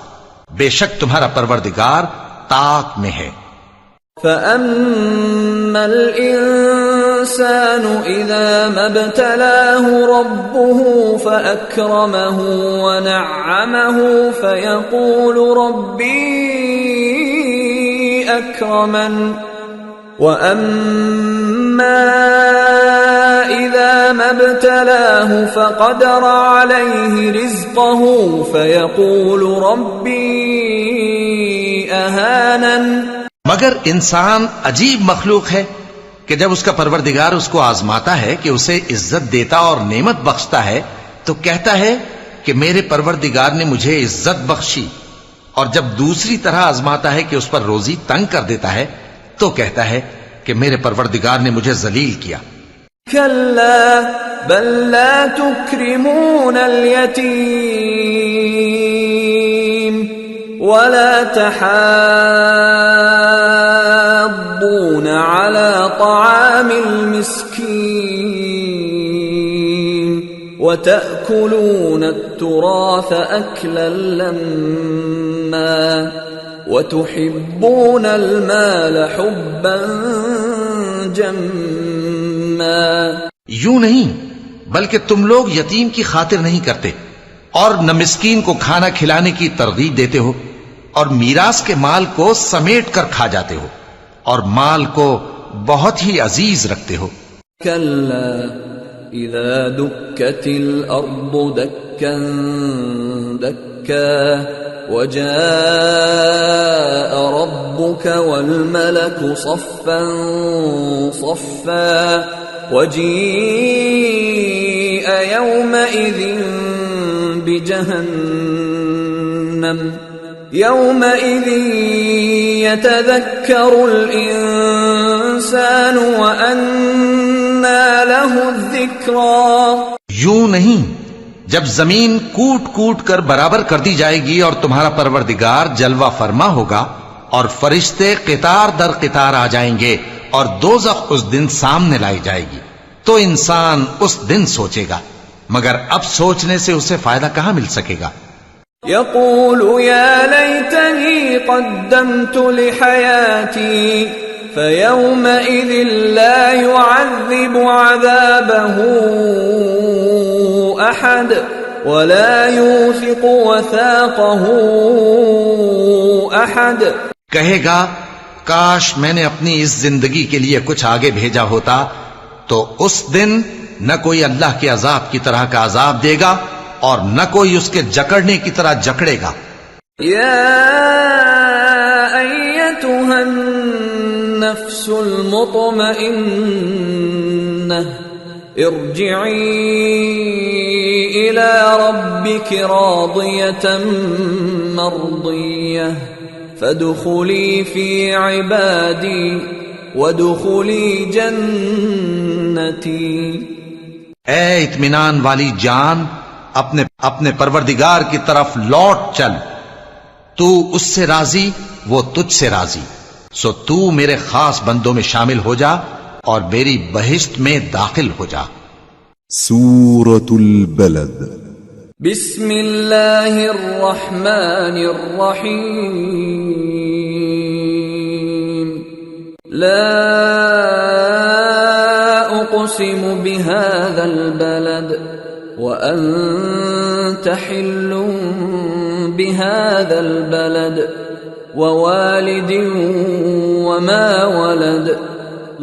بے شک تمہارا پروردگار طاق میں ہے. فَأَمَّا الْإِنسَانُ إِذَا مَا ابْتَلَاهُ رَبُّهُ فَأَكْرَمَهُ وَنَعَّمَهُ فَيَقُولُ رَبِّي أَكْرَمَنِ وَأَمَّا إِذَا مَا ابْتَلَاهُ فَقَدَرَ عَلَيْهِ رِزْقَهُ فَيَقُولُ رَبِّي أَهَانَنِ. مگر انسان عجیب مخلوق ہے کہ جب اس کا پروردگار اس کو آزماتا ہے کہ اسے عزت دیتا اور نعمت بخشتا ہے تو کہتا ہے کہ میرے پروردگار نے مجھے عزت بخشی، اور جب دوسری طرح آزماتا ہے کہ اس پر روزی تنگ کر دیتا ہے تو کہتا ہے کہ میرے پروردگار نے مجھے ذلیل کیا. كلا بل لا تكرمون اليتيم ولا تحاضون على طعام المسكين وتأكلون التراث أكلا لما وتحبون المال حبا جما یوں نہیں، بلکہ تم لوگ یتیم کی خاطر نہیں کرتے اور نہ مسکین کو کھانا کھلانے کی ترغیب دیتے ہو، اور میراث کے مال کو سمیٹ کر کھا جاتے ہو، اور مال کو بہت ہی عزیز رکھتے ہو۔ كلا إذا دكت الأرض دكا دكا وجاء ربك والملك صفا صفا وجيء يومئذ بجهنم يومئذ يتذكر الإنسان وأنى له الذكرى۔ یوں نہیں، جب زمین کوٹ کوٹ کر برابر کر دی جائے گی اور تمہارا پروردگار جلوہ فرما ہوگا اور فرشتے قطار در قطار آ جائیں گے اور دوزخ اس دن سامنے لائی جائے گی، تو انسان اس دن سوچے گا، مگر اب سوچنے سے اسے فائدہ کہاں مل سکے گا۔ يقول يا ليتني قدمت لحياتي فيومئذ لا يعذب عذابه أحد ولا يوثق وثاقه أحد۔ کہے گا کاش میں نے اپنی اس زندگی کے لیے کچھ آگے بھیجا ہوتا، تو اس دن نہ کوئی اللہ کے عذاب کی طرح کا عذاب دے گا اور نہ کوئی اس کے جکڑنے کی طرح جکڑے گا۔ يا أيتها النفس المطمئنة ارجعي إلى ربك راضية مرضية فادخلي في عبادي وادخلي جنتي۔ اے اطمینان والی جان، اپنے پروردگار کی طرف لوٹ چل، تو اس سے راضی، وہ تجھ سے راضی، سو تو میرے خاص بندوں میں شامل ہو جا اور میری بہشت میں داخل ہو جا۔ سورة البلد۔ بسم اللہ الرحمن الرحیم۔ لا اقسم بهذا البلد وأنت حل بهذا البلد ووالد وما ولد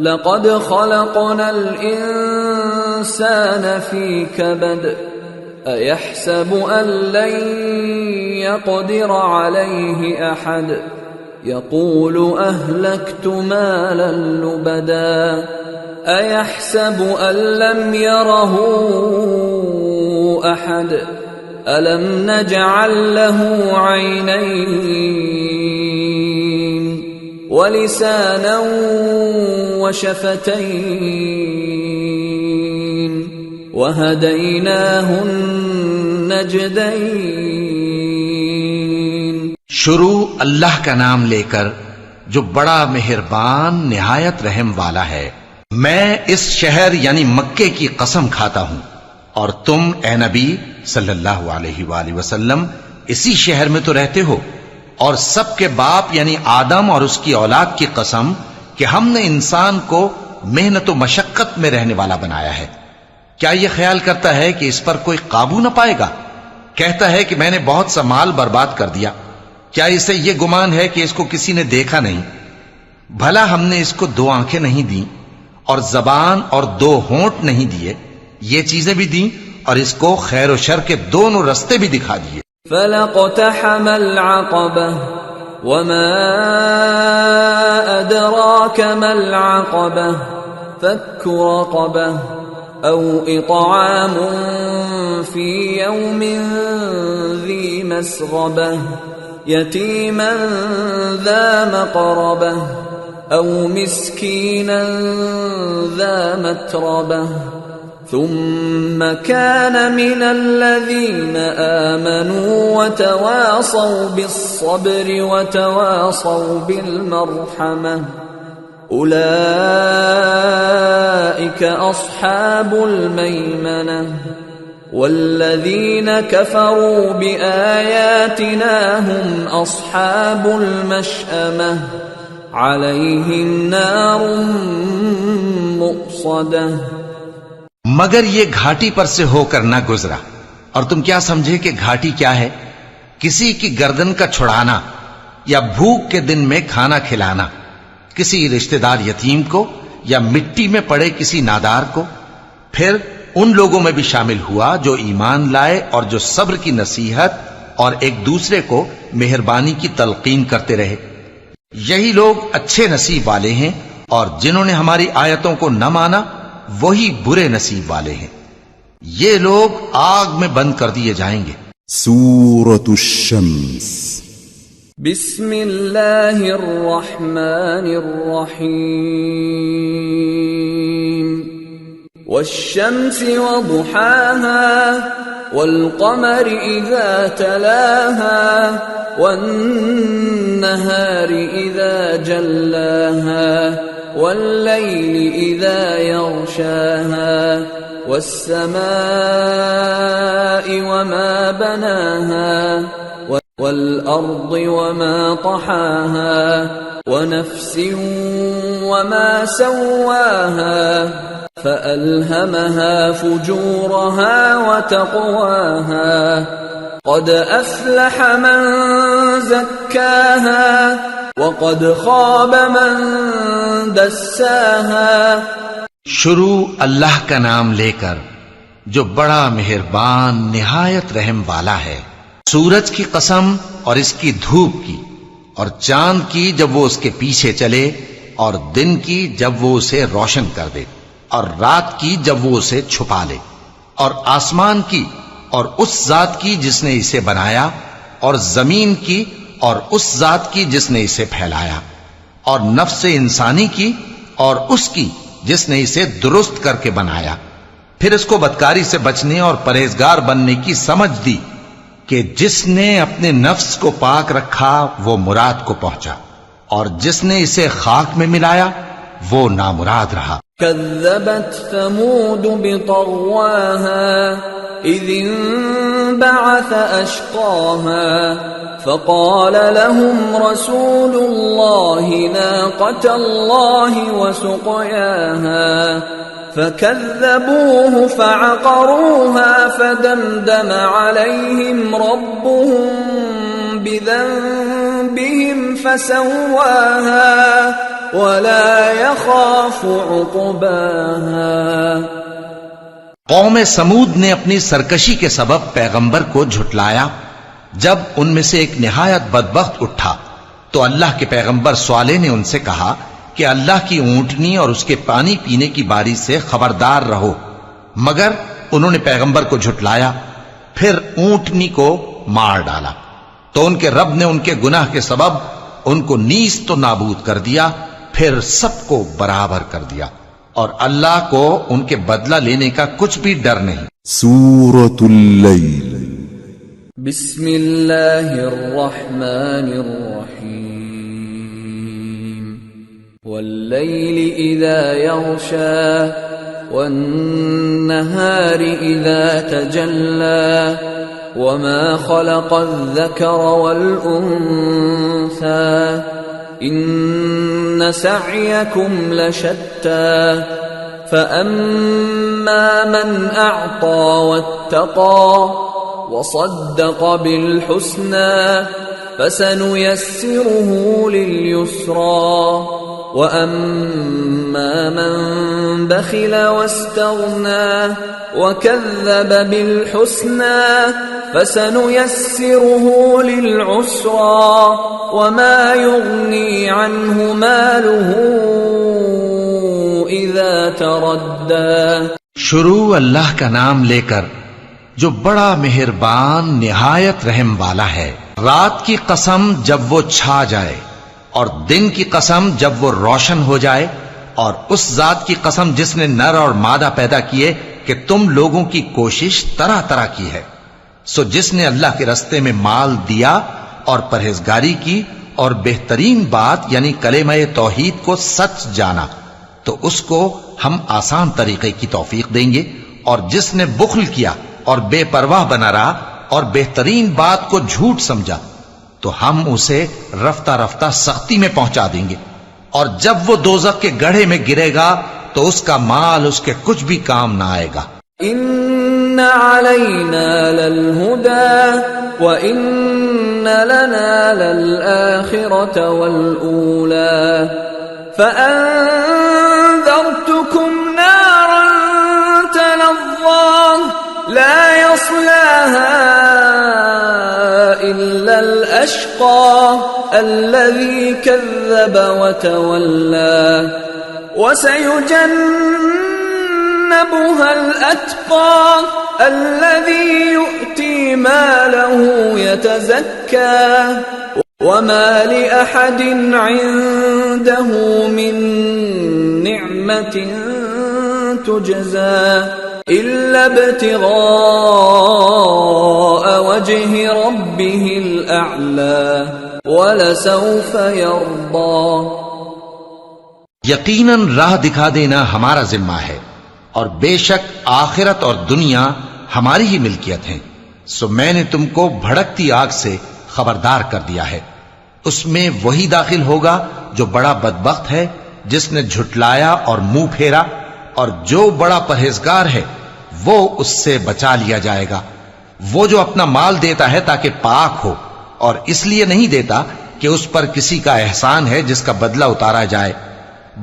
لقد خلقنا الإنسان في كبد أيحسب أن لن يقدر عليه أحد يقول أهلكت مالا لبدا أيحسب أن لم يره أحد ألم نجعل له عينين ولسانا وشفتين وهديناه النجدين۔ شروع اللہ کا نام لے کر جو بڑا مہربان نہایت رحم والا ہے۔ میں اس شہر یعنی مکے کی قسم کھاتا ہوں، اور تم اے نبی صلی اللہ علیہ وآلہ وسلم اسی شہر میں تو رہتے ہو، اور سب کے باپ یعنی آدم اور اس کی اولاد کی قسم کہ ہم نے انسان کو محنت و مشقت میں رہنے والا بنایا ہے۔ کیا یہ خیال کرتا ہے کہ اس پر کوئی قابو نہ پائے گا؟ کہتا ہے کہ میں نے بہت سا مال برباد کر دیا، کیا اسے یہ گمان ہے کہ اس کو کسی نے دیکھا نہیں؟ بھلا ہم نے اس کو 2 آنکھیں نہیں دیں اور زبان اور 2 ہونٹ نہیں دیے؟ یہ چیزیں بھی دیں اور اس کو خیر و شر کے دونوں رستے بھی دکھا دیے۔ فلقتحم العقبة وما أدراك ما العقبة فك رقبة أو إطعام في يوم ذي مسغبة يتيما ذا مقربة أو مسكينا ذا متربة ثم كان من الذين آمنوا وتواصوا بالصبر وتواصوا بالمرحمة أولئك أصحاب الميمنة والذين كفروا بآياتنا هم أصحاب المشأمة عليهم نار مؤصدة مگر یہ گھاٹی پر سے ہو کر نہ گزرا، اور تم کیا سمجھے کہ گھاٹی کیا ہے؟ کسی کی گردن کا چھڑانا یا بھوک کے دن میں کھانا کھلانا، کسی رشتہ دار یتیم کو یا مٹی میں پڑے کسی نادار کو۔ پھر ان لوگوں میں بھی شامل ہوا جو ایمان لائے اور جو صبر کی نصیحت اور ایک دوسرے کو مہربانی کی تلقین کرتے رہے۔ یہی لوگ اچھے نصیب والے ہیں، اور جنہوں نے ہماری آیتوں کو نہ مانا وہی برے نصیب والے ہیں۔ یہ لوگ آگ میں بند کر دیے جائیں گے۔ سورة الشمس بسم اللہ الرحمن الرحیم والشمس وضحاها والقمر اذا تلاها والنهار اذا جلاها والليل اذا يغشاها والسماء وما بناها والأرض وما طحاها ونفس وما سواها فألهمها فجورها وتقواها قد أفلح من زكاها وقد خاب من دساها۔ شروع اللہ کا نام لے کر جو بڑا مہربان نہایت رحم والا ہے۔ سورج کی قسم اور اس کی دھوپ کی، اور چاند کی جب وہ اس کے پیچھے چلے، اور دن کی جب وہ اسے روشن کر دے، اور رات کی جب وہ اسے چھپا لے، اور آسمان کی اور اس ذات کی جس نے اسے بنایا، اور زمین کی اور اس ذات کی جس نے اسے پھیلایا، اور نفس انسانی کی اور اس کی جس نے اسے درست کر کے بنایا۔ پھر اس کو بدکاری سے بچنے اور پرہیزگار بننے کی سمجھ دی کہ جس نے اپنے نفس کو پاک رکھا وہ مراد کو پہنچا، اور جس نے اسے خاک میں ملایا وہ نامراد رہا۔ كذبت ثمود بطغواها إذ انبعث أشقاها فقال لهم رسول الله ناقة الله وسقياها فكذبوه فعقروها فدمدم عليهم ربهم بذنبهم فسواها ولا يخاف عقباها۔ قوم سمود نے اپنی سرکشی کے سبب پیغمبر کو جھٹلایا۔ جب ان میں سے ایک نہایت بدبخت اٹھا تو اللہ کے پیغمبر صالح نے ان سے کہا کہ اللہ کی اونٹنی اور اس کے پانی پینے کی باری سے خبردار رہو، مگر انہوں نے پیغمبر کو جھٹلایا، پھر اونٹنی کو مار ڈالا تو ان کے رب نے ان کے گناہ کے سبب ان کو نیست و نابود کر دیا، پھر سب کو برابر کر دیا، اور اللہ کو ان کے بدلہ لینے کا کچھ بھی ڈر نہیں۔ سورة الليل بسم اللہ الرحمن الرحیم واللیل اذا یغشا والنہار اذا تجلا وما خلق الذکر والانثى ان سعیکم لشتى فأما من اعطى واتقى وصدق بالحسنى فسنيسره لليسرى وأما من بخل واستغنى وكذب بالحسنى فسنيسره للعسرى وما يغني عنه ماله إذا تردى۔ شروع اللہ کا نام لے کر جو بڑا مہربان نہایت رحم والا ہے۔ رات کی قسم جب وہ چھا جائے، اور دن کی قسم جب وہ روشن ہو جائے، اور اس ذات کی قسم جس نے نر اور مادہ پیدا کیے کہ تم لوگوں کی کوشش طرح طرح کی ہے۔ سو جس نے اللہ کے رستے میں مال دیا اور پرہیزگاری کی اور بہترین بات یعنی کلمہ توحید کو سچ جانا تو اس کو ہم آسان طریقے کی توفیق دیں گے، اور جس نے بخل کیا اور بے پرواہ بنا رہا اور بہترین بات کو جھوٹ سمجھا تو ہم اسے رفتہ رفتہ سختی میں پہنچا دیں گے، اور جب وہ دوزخ کے گڑھے میں گرے گا تو اس کا مال اس کے کچھ بھی کام نہ آئے گا۔ إن علينا للهدى وإن لنا للآخرة والأولى فأنذرتكم نارا تلظى لا يصلاها إلا الأشقى الذي كذب وتولى وسيجنبها الأتقى الذي يؤتي ماله يتزكى وما لأحد عنده من نعمة تجزى إلا ابتغاء وجه ربه الأعلى ولسوف يرضى۔ یقیناً راہ دکھا دینا ہمارا ذمہ ہے، اور بے شک آخرت اور دنیا ہماری ہی ملکیت ہیں، سو میں نے تم کو بھڑکتی آگ سے خبردار کر دیا ہے، اس میں وہی داخل ہوگا جو بڑا بدبخت ہے، جس نے جھٹلایا اور منہ پھیرا، اور جو بڑا پرہیزگار ہے وہ اس سے بچا لیا جائے گا۔ وہ جو اپنا مال دیتا ہے تاکہ پاک ہو، اور اس لیے نہیں دیتا کہ اس پر کسی کا احسان ہے جس کا بدلہ اتارا جائے،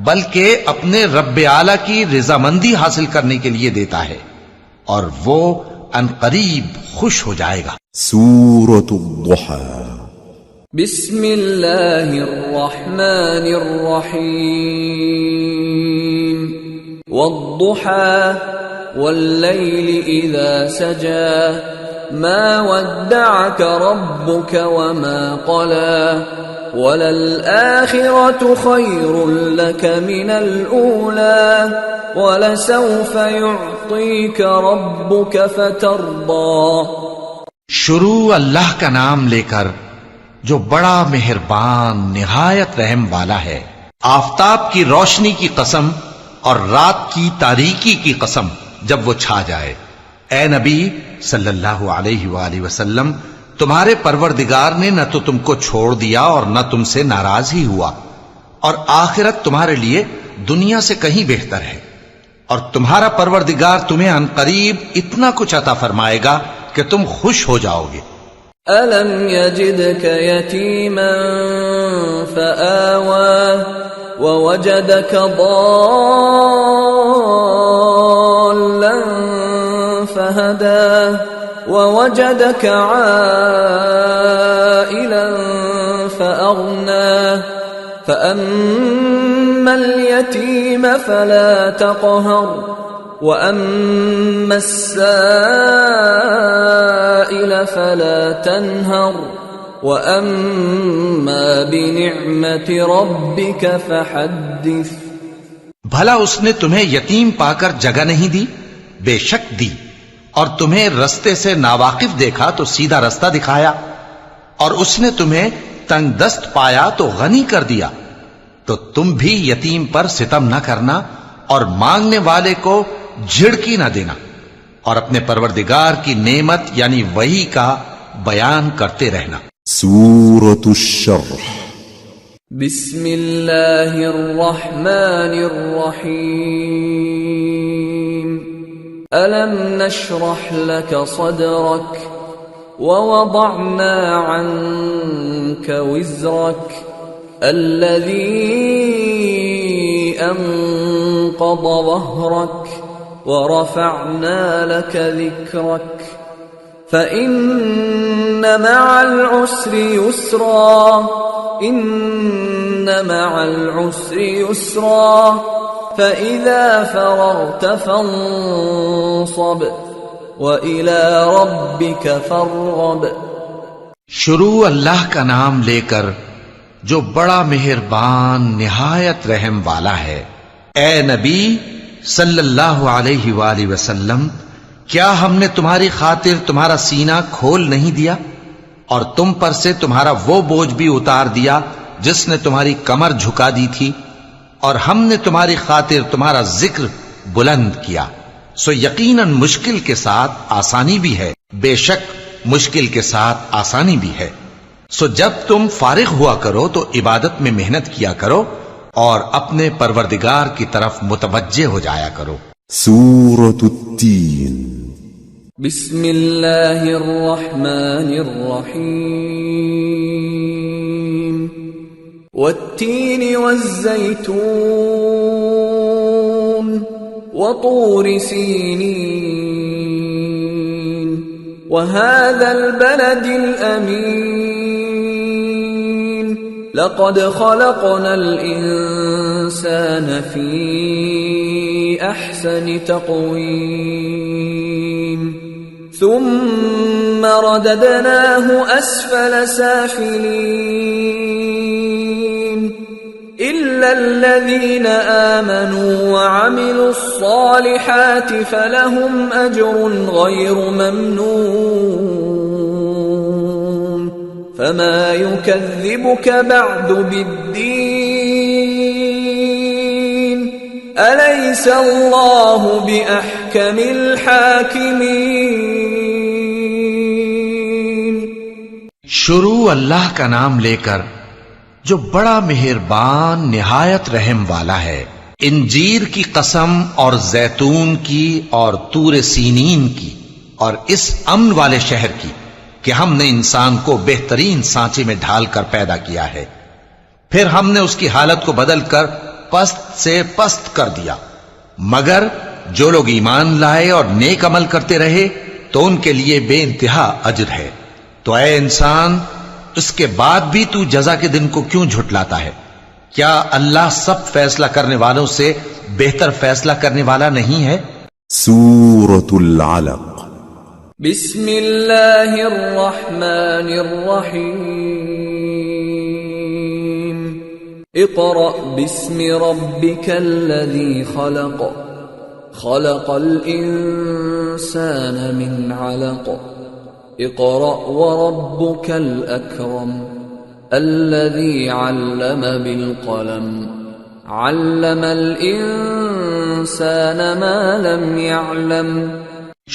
بلکہ اپنے رب اعلیٰ کی رضامندی حاصل کرنے کے لیے دیتا ہے، اور وہ عنقریب خوش ہو جائے گا۔ سورة الضحى بسم اللہ الرحمن الرحیم والضحى واللیل اذا سجى ما ودعك ربك وما قلى وَلَلْآخِرَةُ خَيْرٌ لَكَ مِنَ الْأُولَى وَلَسَوْفَ يُعْطِيكَ رَبُّكَ فَتَرْضَى۔ شروع اللہ کا نام لے کر جو بڑا مہربان نہایت رحم والا ہے۔ آفتاب کی روشنی کی قسم اور رات کی تاریکی کی قسم جب وہ چھا جائے۔ اے نبی صلی اللہ علیہ وآلہ وسلم، تمہارے پروردگار نے نہ تو تم کو چھوڑ دیا اور نہ تم سے ناراض ہی ہوا، اور آخرت تمہارے لیے دنیا سے کہیں بہتر ہے، اور تمہارا پروردگار تمہیں عنقریب اتنا کچھ عطا فرمائے گا کہ تم خوش ہو جاؤ گے۔ أَلَمْ يَجِدْكَ يَتِيمًا فَآوَى وَوَجَدَكَ ضَالًّا فَهَدَى وَوَجَدَكَ عَائِلًا فَأَغْنَى فَأَمَّا الْيَتِيمَ فَلَا تَقْهَرْ وَأَمَّا السَّائِلَ فَلَا تَنْهَرْ وَأَمَّا بِنِعْمَةِ رَبِّكَ فَحَدِّثْ۔ بھلا اس نے تمہیں یتیم پا کر جگہ نہیں دی؟ بے شک دی، اور تمہیں رستے سے ناواقف دیکھا تو سیدھا رستہ دکھایا، اور اس نے تمہیں تنگ دست پایا تو غنی کر دیا، تو تم بھی یتیم پر ستم نہ کرنا اور مانگنے والے کو جھڑکی نہ دینا، اور اپنے پروردگار کی نعمت یعنی وحی کا بیان کرتے رہنا۔ سورة الشرح بسم اللہ الرحمن الرحیم أَلَمْ نَشْرَحْ لَكَ صَدْرَكَ وَوَضَعْنَا عَنْكَ وِزْرَكَ الَّذِي أَنْقَضَ ظَهْرَكَ وَرَفَعْنَا لَكَ ذِكْرَكَ فَإِنَّ مَعَ الْعُسْرِ يُسْرًا إِنَّ مَعَ الْعُسْرِ يُسْرًا فَإِذَا فَرَغْتَ فَانصَبْ وَإِلَى رَبِّكَ فَارْغَب۔ شروع اللہ کا نام لے کر جو بڑا مہربان نہایت رحم والا ہے۔ اے نبی صلی اللہ علیہ وآلہ وسلم، کیا ہم نے تمہاری خاطر تمہارا سینہ کھول نہیں دیا، اور تم پر سے تمہارا وہ بوجھ بھی اتار دیا جس نے تمہاری کمر جھکا دی تھی، اور ہم نے تمہاری خاطر تمہارا ذکر بلند کیا، سو یقیناً مشکل کے ساتھ آسانی بھی ہے، بے شک مشکل کے ساتھ آسانی بھی ہے۔ سو جب تم فارغ ہوا کرو تو عبادت میں محنت کیا کرو، اور اپنے پروردگار کی طرف متوجہ ہو جایا کرو۔ سورة التين بسم اللہ الرحمن الرحیم والتین والزیتون وطور سینین وهذا البلد الأمين لقد خلقنا الإنسان في أحسن تقويم ثم رددناه أسفل سافلين إلا الذين آمنوا وعملوا الصالحات فلهم أجر غير ممنون فما يكذبك بعد بالدين أليس الله بأحكم الحاكمين۔ شروع اللہ کا نام لے کر جو بڑا مہربان نہایت رحم والا ہے۔ انجیر کی قسم اور زیتون کی اور طور سینین کی اور اس امن والے شہر کی کہ ہم نے انسان کو بہترین سانچے میں ڈھال کر پیدا کیا ہے، پھر ہم نے اس کی حالت کو بدل کر پست سے پست کر دیا، مگر جو لوگ ایمان لائے اور نیک عمل کرتے رہے تو ان کے لیے بے انتہا اجر ہے۔ تو اے انسان، اس کے بعد بھی تو جزا کے دن کو کیوں جھٹلاتا ہے؟ کیا اللہ سب فیصلہ کرنے والوں سے بہتر فیصلہ کرنے والا نہیں ہے؟ سورة العلق بسم اللہ الرحمن الرحیم اقرأ باسم ربک الذی خلق خلق الانسان من علق اقرأ وربك الأكرم الذي علم بالقلم علم الإنسان ما لم يعلم۔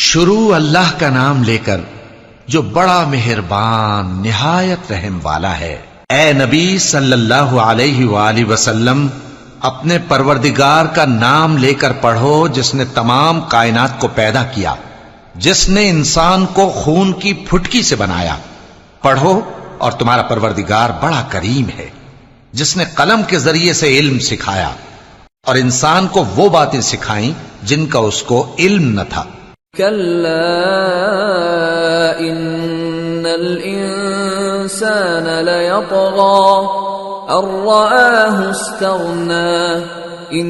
شروع اللہ کا نام لے کر جو بڑا مہربان نہایت رحم والا ہے۔ اے نبی صلی اللہ علیہ وآلہ وسلم، اپنے پروردگار کا نام لے کر پڑھو جس نے تمام کائنات کو پیدا کیا، جس نے انسان کو خون کی پھٹکی سے بنایا۔ پڑھو اور تمہارا پروردگار بڑا کریم ہے، جس نے قلم کے ذریعے سے علم سکھایا اور انسان کو وہ باتیں سکھائیں جن کا اس کو علم نہ تھا۔ کلا ان الانسان لیطغی ان رآہ استغنی ان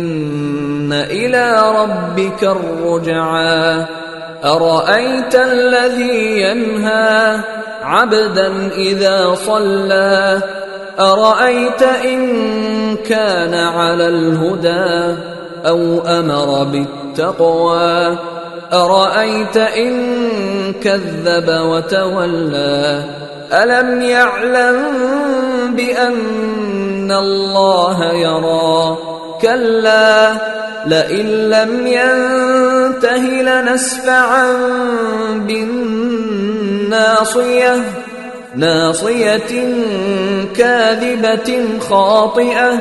الی ربک الرجعی أرأيت الذي ينهى عبدا إذا صلى أرأيت إن كان على الهدى أو أمر بالتقوى أرأيت إن كذب وتولى ألم يعلم بأن الله يرى كلا لئن لم ينته لنسفعا بالناصية ناصية كاذبة خاطئة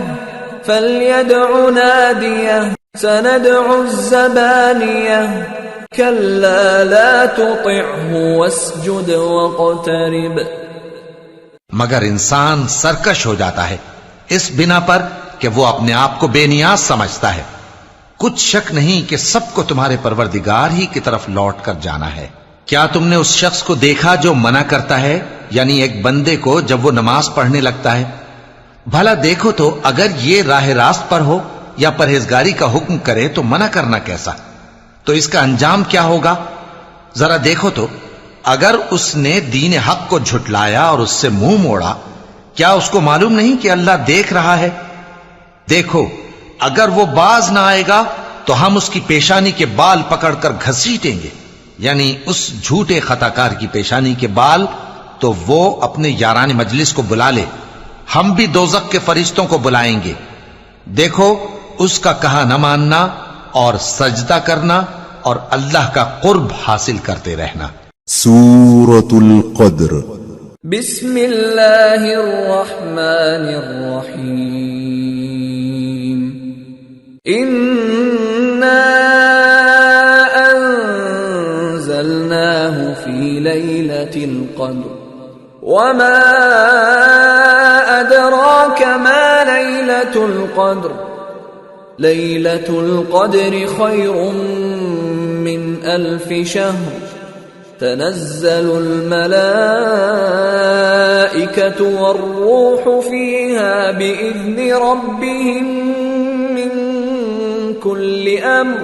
فليدع ناديه سندع الزبانية كلا لا تطعه واسجد واقترب۔ مگر انسان سرکش ہو جاتا ہے اس بنا پر کہ وہ اپنے آپ کو بے نیاز سمجھتا ہے۔ کچھ شک نہیں کہ سب کو تمہارے پروردگار ہی کی طرف لوٹ کر جانا ہے۔ کیا تم نے اس شخص کو دیکھا جو منع کرتا ہے، یعنی ایک بندے کو جب وہ نماز پڑھنے لگتا ہے؟ بھلا دیکھو تو اگر یہ راہ راست پر ہو یا پرہیزگاری کا حکم کرے تو منع کرنا کیسا؟ تو اس کا انجام کیا ہوگا؟ ذرا دیکھو تو اگر اس نے دین حق کو جھٹلایا اور اس سے منہ موڑا، کیا اس کو معلوم نہیں کہ اللہ دیکھ رہا ہے؟ دیکھو اگر وہ باز نہ آئے گا تو ہم اس کی پیشانی کے بال پکڑ کر گھسیٹیں گے، یعنی اس جھوٹے خطاکار کی پیشانی کے بال، تو وہ اپنے یاران مجلس کو بلا لے، ہم بھی دوزخ کے فرشتوں کو بلائیں گے۔ دیکھو اس کا کہا نہ ماننا اور سجدہ کرنا اور اللہ کا قرب حاصل کرتے رہنا۔ سورة القدر بسم اللہ الرحمن الرحیم إنا أنزلناه في ليلة القدر وما أدراك ما ليلة القدر ليلة القدر خير من 1000 شهر تنزل الملائكة والروح فيها بإذن ربهم من كل أمر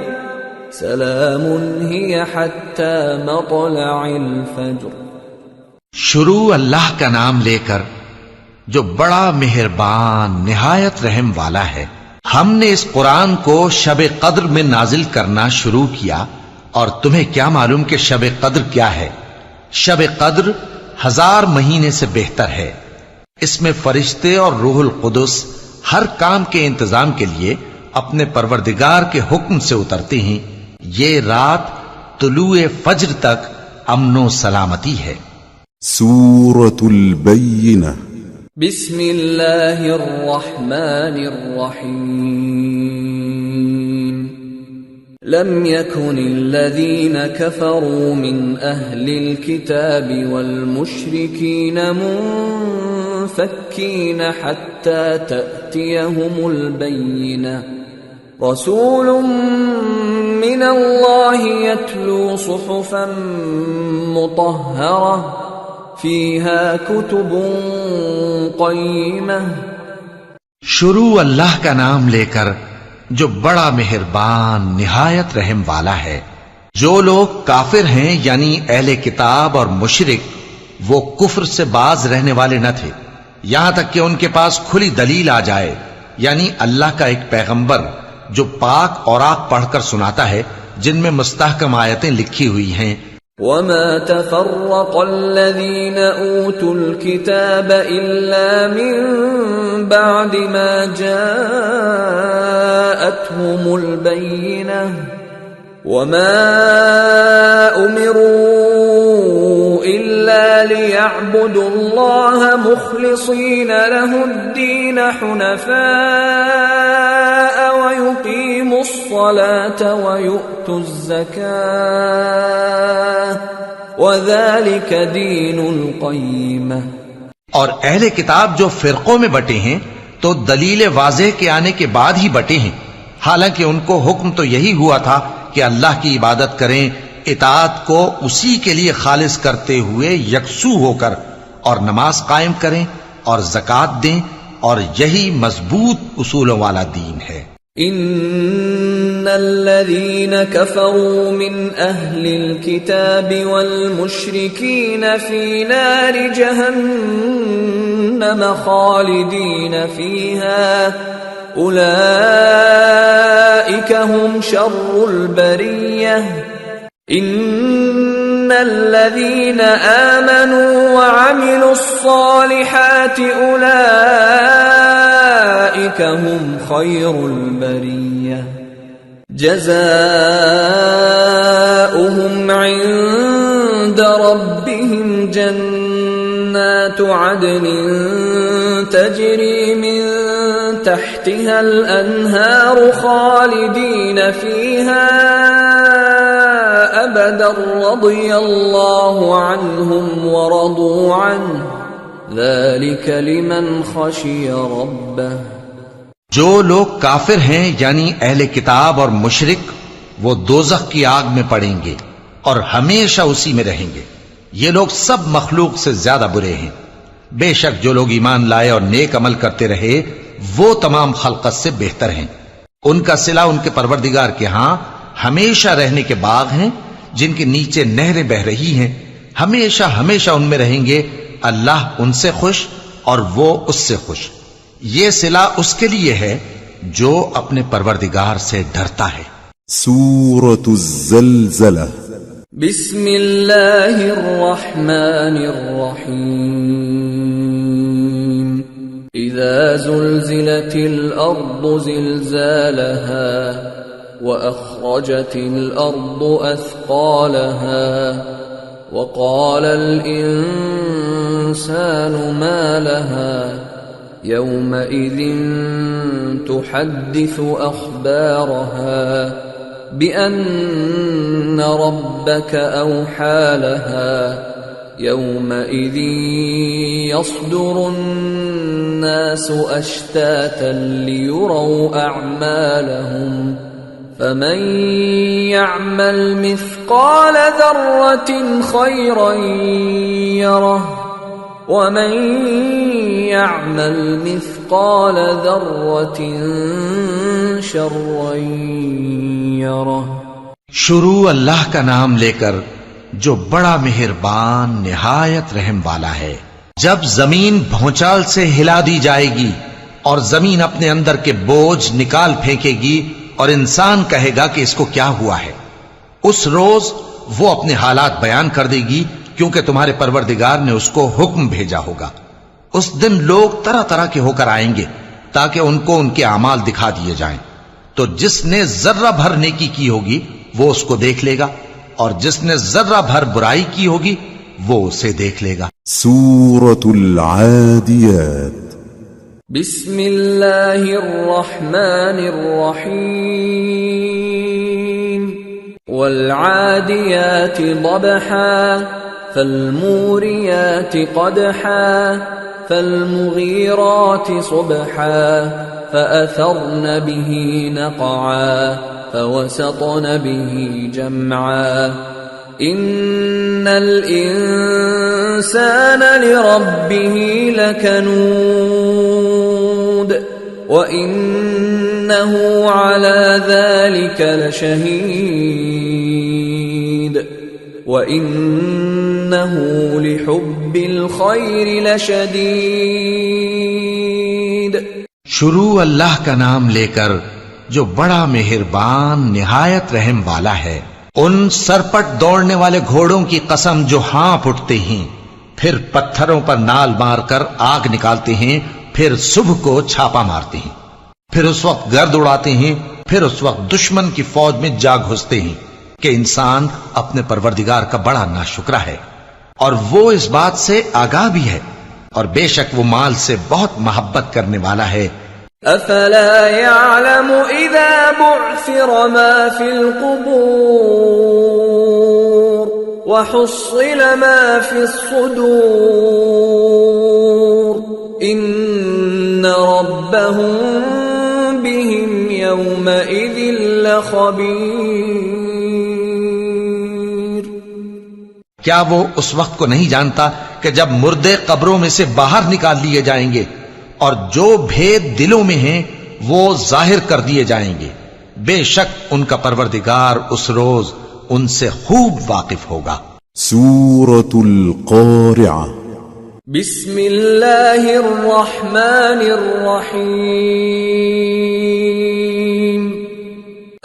سلام هي حتى مطلع الفجر. شروع اللہ کا نام لے کر جو بڑا مہربان نہایت رحم والا ہے. ہم نے اس قرآن کو شب قدر میں نازل کرنا شروع کیا، اور تمہیں کیا معلوم کہ شب قدر کیا ہے؟ شب قدر 1000 مہینے سے بہتر ہے. اس میں فرشتے اور روح القدس ہر کام کے انتظام کے لیے اپنے پروردگار کے حکم سے اترتے ہیں. یہ رات طلوع فجر تک امن و سلامتی ہے. سورة البينة. بسم اللہ الرحمن الرحیم. لم يكن الذين كفروا من أهل الكتاب والمشركين منفكين حتى تأتيهم البينة. رسول من الله يتلو صحفا مطهرة فيها كتب قيمة. شروع اللہ کا نام لے کر جو بڑا مہربان نہایت رحم والا ہے. جو لوگ کافر ہیں یعنی اہل کتاب اور مشرک، وہ کفر سے باز رہنے والے نہ تھے یہاں تک کہ ان کے پاس کھلی دلیل آ جائے، یعنی اللہ کا ایک پیغمبر جو پاک اوراق پڑھ کر سناتا ہے جن میں مستحکم آیتیں لکھی ہوئی ہیں. وما تفرق الذين اوتوا الكتاب الا من بعد ما جاءتهم البينة وما امروا الا ليعبدوا الله مخلصين له الدين حنفاء ويقيموا الصلاة ويؤتوا الزكاة وذلك دين القيمة. اور اہل کتاب جو فرقوں میں بٹے ہیں تو دلیل واضح کے آنے کے بعد ہی بٹے ہیں، حالانکہ ان کو حکم تو یہی ہوا تھا کہ اللہ کی عبادت کریں، اطاعت کو اسی کے لیے خالص کرتے ہوئے یکسو ہو کر، اور نماز قائم کریں اور زکوٰۃ دیں، اور یہی مضبوط اصولوں والا دین ہے. ان الذين كفروا من اهل الكتاب والمشركين في نار جهنم خالدين فيها اولئك هم شر البرية. ان الذين آمنوا وعملوا الصالحات اولئك هم خير البرية جزاؤهم عند ربهم جنات عدن تجري من تحتها الأنهار خالدين فيها أبدا رضي الله عنهم ورضوا عنه ذلك لمن خشي ربه. جو لوگ کافر ہیں یعنی اہل کتاب اور مشرک، وہ دوزخ کی آگ میں پڑیں گے اور ہمیشہ اسی میں رہیں گے. یہ لوگ سب مخلوق سے زیادہ برے ہیں. بے شک جو لوگ ایمان لائے اور نیک عمل کرتے رہے وہ تمام خلقت سے بہتر ہیں. ان کا صلہ ان کے پروردگار کے ہاں ہمیشہ رہنے کے باغ ہیں جن کے نیچے نہریں بہ رہی ہیں. ہمیشہ ہمیشہ ان میں رہیں گے. اللہ ان سے خوش اور وہ اس سے خوش. یہ صلہ اس کے لیے ہے جو اپنے پروردگار سے ڈرتا ہے. سورة الزلزلة. بسم اللہ الرحمن الرحیم. اذا زلزلت الارض زلزالها واخرجت الارض اثقالها وقال الانسان ما لها يومئذ تحدث أخبارها بأن ربك أوحى لها يومئذ يصدر الناس أشتاتا ليروا أعمالهم فمن يعمل مثقال ذرة خيرا يره ومن يعمل مثقال ذرة شرا يره۔ شروع اللہ کا نام لے کر جو بڑا مہربان نہایت رحم والا ہے۔ جب زمین بھونچال سے ہلا دی جائے گی اور زمین اپنے اندر کے بوجھ نکال پھینکے گی اور انسان کہے گا کہ اس کو کیا ہوا ہے، اس روز وہ اپنے حالات بیان کر دے گی کیونکہ تمہارے پروردگار نے اس کو حکم بھیجا ہوگا۔ اس دن لوگ طرح طرح کے ہو کر آئیں گے تاکہ ان کو ان کے اعمال دکھا دیے جائیں، تو جس نے ذرہ بھر نیکی کی ہوگی وہ اس کو دیکھ لے گا اور جس نے ذرہ بھر برائی کی ہوگی وہ اسے دیکھ لے گا۔ سورة العاديات بسم اللہ الرحمن الرحیم والعادیات ضبحا فالموریات قدحا فالمغیرات صبحا فأثرن به نقعا فوسطن به جمعا ان الانسان لربه لكنود وانه على ذلك لشهيد وانه لحب الخير لشديد۔ شروع اللہ کا نام لے کر جو بڑا مہربان نہایت رحم والا ہے۔ ان سرپٹ دوڑنے والے گھوڑوں کی قسم جو ہانپ اٹھتے ہیں، پھر پتھروں پر نال مار کر آگ نکالتے ہیں، پھر صبح کو چھاپا مارتے ہیں، پھر اس وقت گرد اڑاتے ہیں، پھر اس وقت دشمن کی فوج میں جا گھستے ہیں کہ انسان اپنے پروردگار کا بڑا ناشکرا ہے اور وہ اس بات سے آگاہ بھی ہے، اور بے شک وہ مال سے بہت محبت کرنے والا ہے۔ افلا يعلم اذا بعثر ما في القبور وحصل ما في الصدور ان ربهم بهم يومئذ لخبير۔ کیا وہ اس وقت کو نہیں جانتا کہ جب مردے قبروں میں سے باہر نکال لیے جائیں گے اور جو بھید دلوں میں ہیں وہ ظاہر کر دیے جائیں گے، بے شک ان کا پروردگار اس روز ان سے خوب واقف ہوگا۔ سورة القارعة بسم اللہ الرحمن الرحیم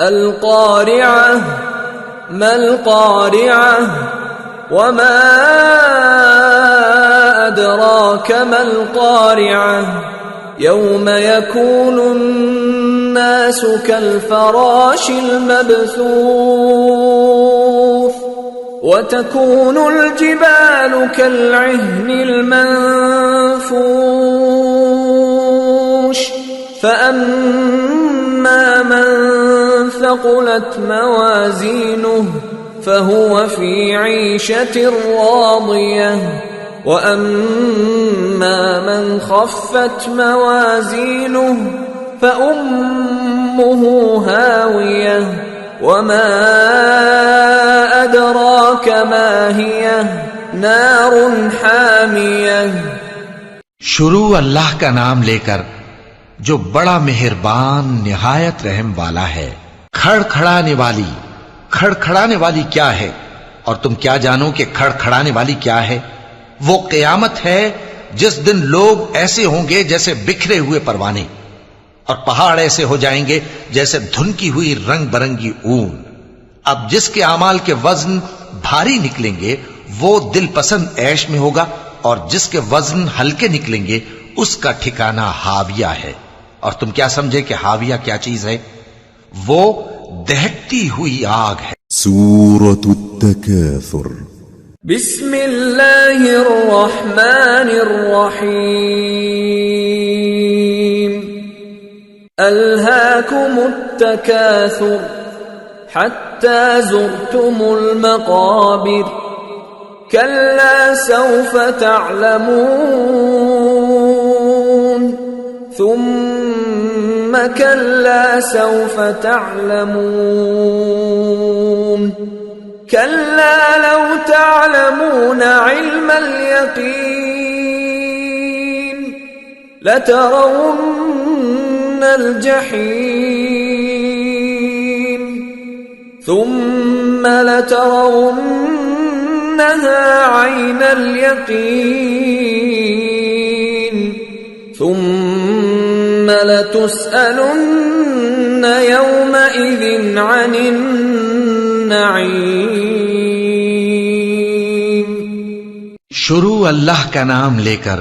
القارعة ما القارعة وما أدراك ما القارعة يوم يكون الناس كالفراش المبثوث وتكون الجبال كالعهن المنفوش فأما من ثقلت موازينه فهو في عيشة راضية وأما من خفت موازينه فأمه هاوية وما أدراك ما هي نار حامية۔ شروع اللہ کا نام لے کر جو بڑا مہربان نہایت رحم والا ہے۔ کھڑکھڑانے والی کیا ہے، اور تم کیا جانو کہ کھڑکھڑانے والی کیا ہے؟ وہ قیامت ہے جس دن لوگ ایسے ہوں گے جیسے بکھرے ہوئے پروانے، اور پہاڑ ایسے ہو جائیں گے جیسے دھنکی ہوئی رنگ برنگی اون۔ اب جس کے اعمال کے وزن بھاری نکلیں گے وہ دل پسند عیش میں ہوگا، اور جس کے وزن ہلکے نکلیں گے اس کا ٹھکانہ ہاویہ ہے۔ اور تم کیا سمجھے کہ ہاویہ کیا چیز ہے؟ وہ دہکتی ہوئی آگ ہے۔ سورة التكاثر بسم اللہ الرحمن الرحیم ألهاكم التكاثر حتى زرتم المقابر كلا سوف تعلمون ثم كلا سوف تعلمون كلا لو تعلمون علم اليقين لترون الجحيم ثم لترونها عين اليقين ثم لتسألن يومئذ عن النعيم. شروع اللہ کا نام لے کر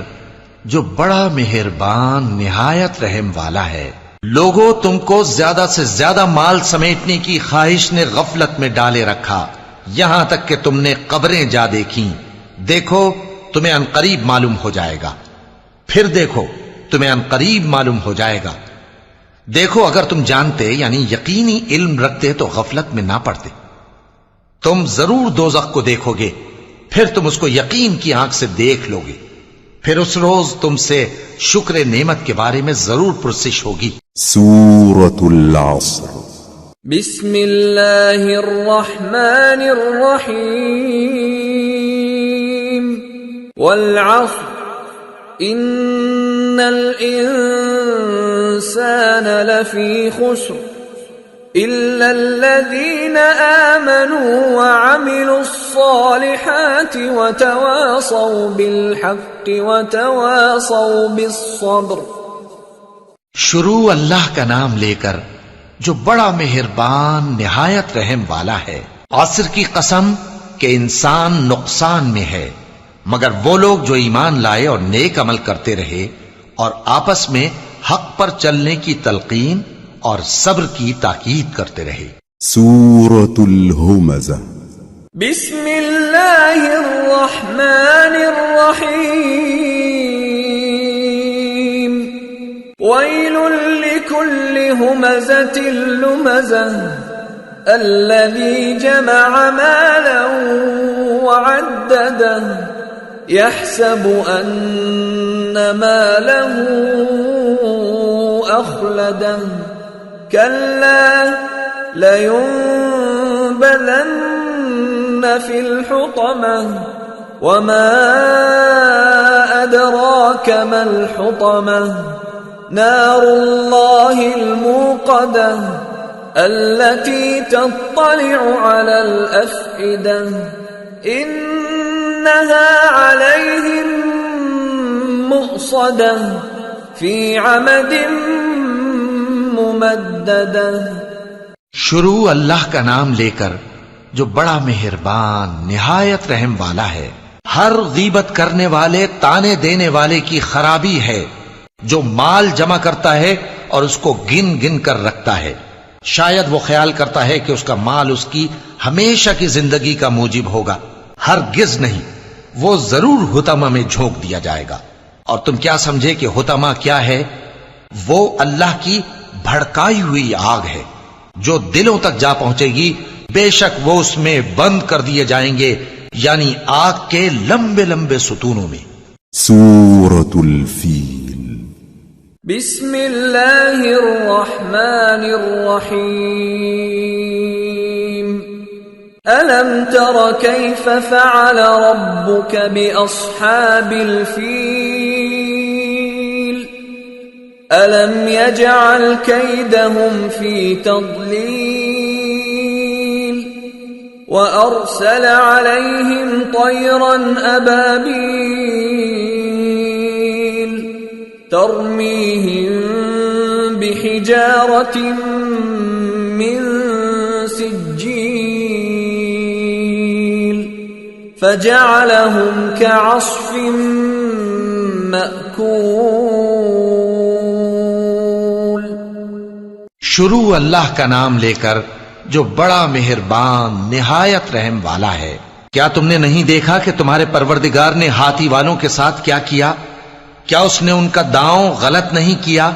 جو بڑا مہربان نہایت رحم والا ہے. لوگوں، تم کو زیادہ سے زیادہ مال سمیٹنے کی خواہش نے غفلت میں ڈالے رکھا یہاں تک کہ تم نے قبریں جا دیکھیں. دیکھو تمہیں عنقریب معلوم ہو جائے گا. پھر دیکھو تمہیں عنقریب معلوم ہو جائے گا. دیکھو اگر تم جانتے یعنی یقینی علم رکھتے تو غفلت میں نہ پڑتے. تم ضرور دوزخ کو دیکھو گے، پھر تم اس کو یقین کی آنکھ سے دیکھ لو گے. پھر اس روز تم سے شکر نعمت کے بارے میں ضرور پرسش ہوگی. سورة العصر. بسم اللہ الرحمن الرحیم. والعصر ان الانسان لفی خسر إلا الذين آمنوا وعملوا الصالحات وتواصوا بالحق وتواصوا بالصبر. شروع اللہ کا نام لے کر جو بڑا مہربان نہایت رحم والا ہے. عصر کی قسم کہ انسان نقصان میں ہے مگر وہ لوگ جو ایمان لائے اور نیک عمل کرتے رہے اور آپس میں حق پر چلنے کی تلقین اور صبر کی تاکید کرتے رہے. سورة الهمزة. بسم اللہ الرحمن الرحیم. ویل لکل ہمزة لمزة الذی جمع مالا وعدده يحسب أن ماله أخلده كلا لينبذن في الحطمة وما أدراك ما الحطمة نار الله الموقدة التي تطلع على الأفئدة إنها عليهم مؤصدة في عمد ممددة. شروع اللہ کا نام لے کر جو بڑا مہربان نہایت رحم والا ہے. ہر غیبت کرنے والے تانے دینے والے کی خرابی ہے جو مال جمع کرتا ہے اور اس کو گن گن کر رکھتا ہے. شاید وہ خیال کرتا ہے کہ اس کا مال اس کی ہمیشہ کی زندگی کا موجب ہوگا. ہرگز نہیں، وہ ضرور حطمہ میں جھونک دیا جائے گا. اور تم کیا سمجھے کہ حطمہ کیا ہے؟ وہ اللہ کی بھڑکائی ہوئی آگ ہے جو دلوں تک جا پہنچے گی. بے شک وہ اس میں بند کر دیے جائیں گے یعنی آگ کے لمبے لمبے ستونوں میں. سورة الفیل. بسم اللہ الرحمن الرحیم. ألم تر كيف فعل ربك بأصحاب الفيل ألم يجعل كيدهم في تضليل وأرسل عليهم طيرا أبابيل ترميهم بحجارة من سجيل فجعلهم كعصف مأكول. شروع اللہ کا نام لے کر جو بڑا مہربان نہایت رحم والا ہے. کیا تم نے نہیں دیکھا کہ تمہارے پروردگار نے ہاتھی والوں کے ساتھ کیا کیا؟ کیا اس نے ان کا داؤں غلط نہیں کیا؟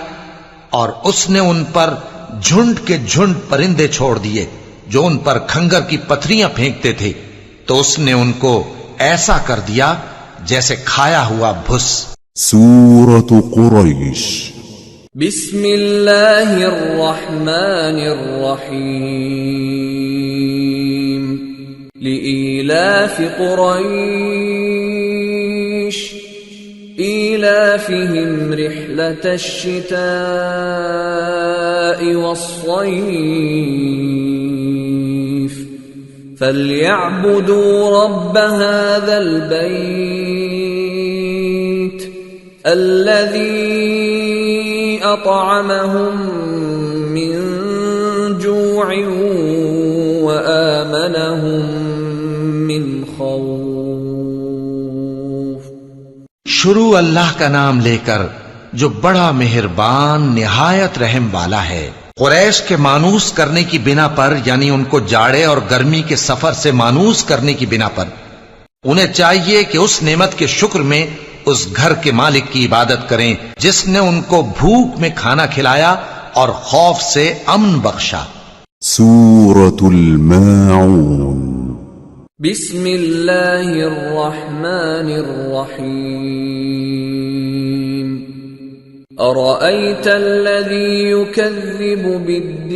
اور اس نے ان پر جھنڈ کے جھنڈ پرندے چھوڑ دیے جو ان پر کھنگر کی پتھریاں پھینکتے تھے، تو اس نے ان کو ایسا کر دیا جیسے کھایا ہوا بھس۔ سورة قریش۔ بسم اللہ الرحمن الرحیم لإیلاف قریش إيلافهم رحلة الشتاء والصيف فليعبدوا رب هذا البيت الذي أطعمهم من جوع وآمنهم من خوف۔ شروع اللہ کا نام لے کر جو بڑا مہربان نہایت رحم والا ہے۔ قریش کے مانوس کرنے کی بنا پر، یعنی ان کو جاڑے اور گرمی کے سفر سے مانوس کرنے کی بنا پر، انہیں چاہیے کہ اس نعمت کے شکر میں اس گھر کے مالک کی عبادت کریں جس نے ان کو بھوک میں کھانا کھلایا اور خوف سے امن بخشا۔ سورة الماعون۔ بسم اللہ الرحمن الرحیم ارأیت الذی یکذب بالدین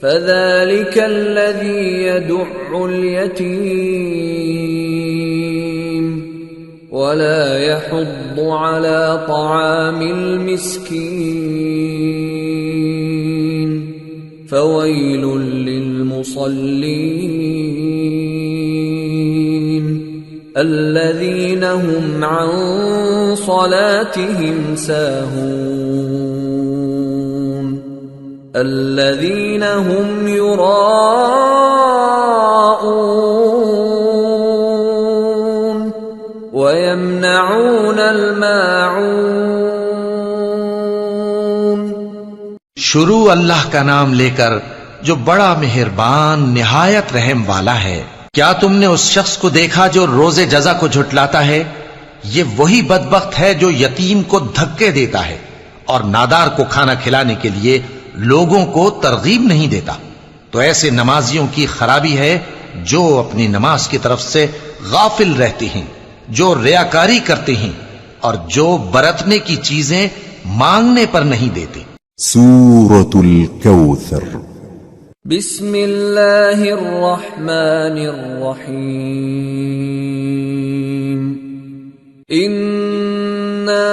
فذلک الذی یدع الیتیم ولا يحض على طعام المسكين فويل للمصلين الذين هم عن صلاتهم ساهون الذين هم يراءون ويمنعون الماعون۔ شروع اللہ کا نام لے کر جو بڑا مہربان نہایت رحم والا ہے۔ کیا تم نے اس شخص کو دیکھا جو روز جزا کو جھٹلاتا ہے؟ یہ وہی بدبخت ہے جو یتیم کو دھکے دیتا ہے اور نادار کو کھانا کھلانے کے لیے لوگوں کو ترغیب نہیں دیتا۔ تو ایسے نمازیوں کی خرابی ہے جو اپنی نماز کی طرف سے غافل رہتے ہیں، جو ریاکاری کرتے ہیں اور جو برتنے کی چیزیں مانگنے پر نہیں دیتے۔ سورة الكوثر۔ بسم اللہ الرحمن الرحیم انا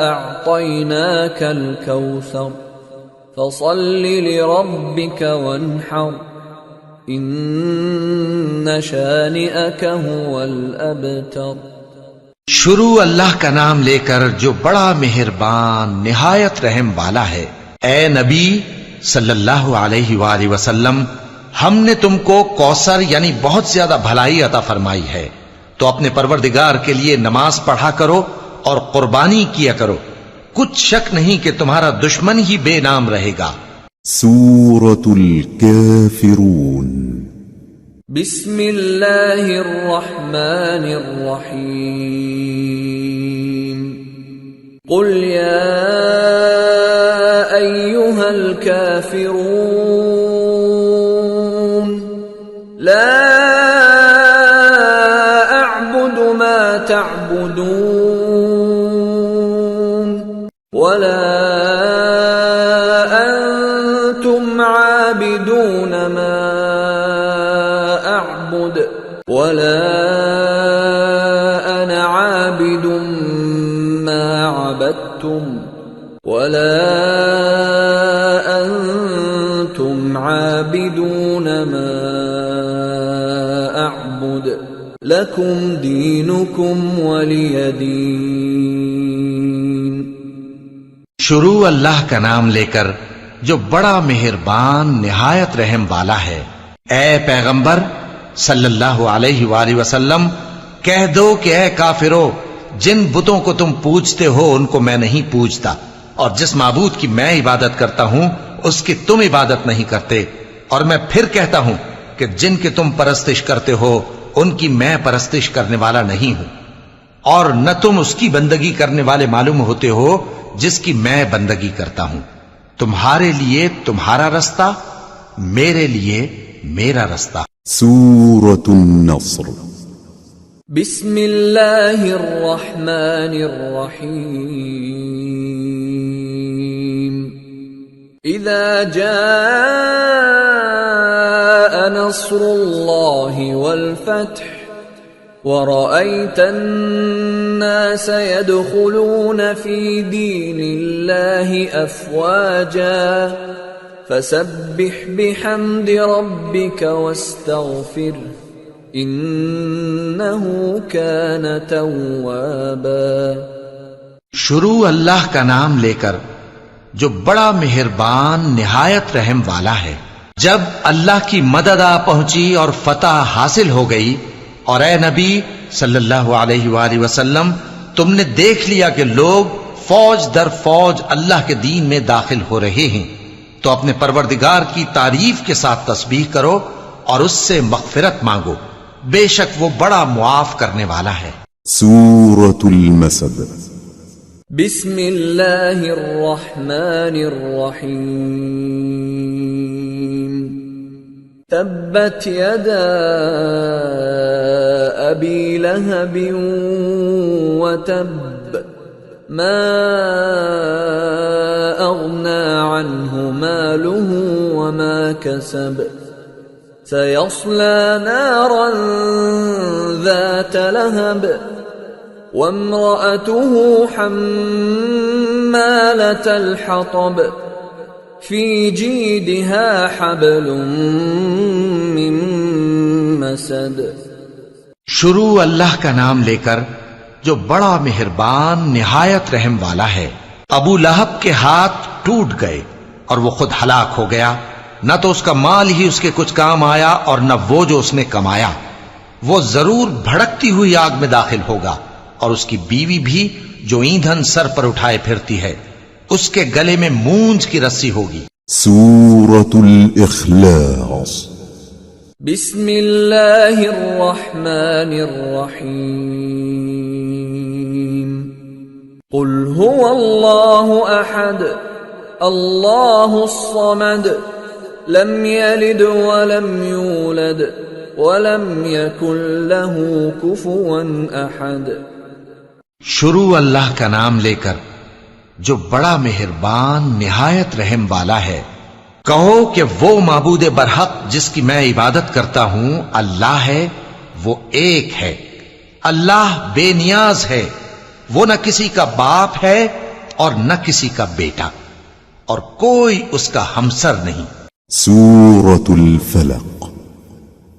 اعطیناک الکوثر فصل لربک وانحر ان شانئک هو الابتر۔ شروع اللہ کا نام لے کر جو بڑا مہربان نہایت رحم والا ہے۔ اے نبی صلی اللہ علیہ وآلہ وسلم، ہم نے تم کو کوثر یعنی بہت زیادہ بھلائی عطا فرمائی ہے، تو اپنے پروردگار کے لیے نماز پڑھا کرو اور قربانی کیا کرو، کچھ شک نہیں کہ تمہارا دشمن ہی بے نام رہے گا۔ سورة الكافرون۔ بسم اللہ الرحمن الرحیم قل یا ایہا الکافرون لا اعبد ما تعبدون ولا انتم عابدون ما اعبد ولا انا عابد ما عبدتم ولا انتم عابدون ما اعبد لكم دينكم ولي دين۔ شروع اللہ کا نام لے کر جو بڑا مہربان نہایت رحم والا ہے۔ اے پیغمبر صلی اللہ علیہ وآلہ وسلم، کہہ دو کہ اے کافرو، جن بتوں کو تم پوجتے ہو ان کو میں نہیں پوجتا، اور جس معبود کی میں عبادت کرتا ہوں اس کی تم عبادت نہیں کرتے، اور میں پھر کہتا ہوں کہ جن کی تم پرستش کرتے ہو ان کی میں پرستش کرنے والا نہیں ہوں، اور نہ تم اس کی بندگی کرنے والے معلوم ہوتے ہو جس کی میں بندگی کرتا ہوں. تمہارے لیے تمہارا رستہ، میرے لیے میرا رستہ. سورة النصر. بسم اللہ الرحمن الرحیم. اذا جاء نصر اللہ والفتح ورأيت الناس يدخلون في دين الله أفواجا فسبح بحمد ربك واستغفره إنه كان توابا. شروع اللہ کا نام لے کر جو بڑا مہربان نہایت رحم والا ہے. جب اللہ کی مدد آ پہنچی اور فتح حاصل ہو گئی، اور اے نبی صلی اللہ علیہ وآلہ وسلم تم نے دیکھ لیا کہ لوگ فوج در فوج اللہ کے دین میں داخل ہو رہے ہیں، تو اپنے پروردگار کی تعریف کے ساتھ تسبیح کرو اور اس سے مغفرت مانگو، بے شک وہ بڑا معاف کرنے والا ہے. سورة المسد. بسم اللہ الرحمن الرحیم. تبت يدا أبي لهب وتب ما أغنى عنه ماله وما كسب سيصلى نارا ذات لهب وامرأته حمالة الحطب في جيدها حبل من مسد. شروع اللہ کا نام لے کر جو بڑا مہربان نہایت رحم والا ہے. ابو لہب کے ہاتھ ٹوٹ گئے اور وہ خود ہلاک ہو گیا، نہ تو اس کا مال ہی اس کے کچھ کام آیا اور نہ وہ جو اس نے کمایا. وہ ضرور بھڑکتی ہوئی آگ میں داخل ہوگا، اور اس کی بیوی بھی جو ایندھن سر پر اٹھائے پھرتی ہے، اس کے گلے میں مونج کی رسی ہوگی. سورة الإخلاص. بسم اللہ الرحمن الرحیم. قل هو اللہ احد اللہ الصمد لم يلد ولم يولد ولم يكن له كفوا احد. شروع اللہ کا نام لے کر جو بڑا مہربان نہایت رحم والا ہے. کہو کہ وہ معبود برحق جس کی میں عبادت کرتا ہوں اللہ ہے، وہ ایک ہے. اللہ بے نیاز ہے، وہ نہ کسی کا باپ ہے اور نہ کسی کا بیٹا، اور کوئی اس کا ہمسر نہیں. سورة الفلق.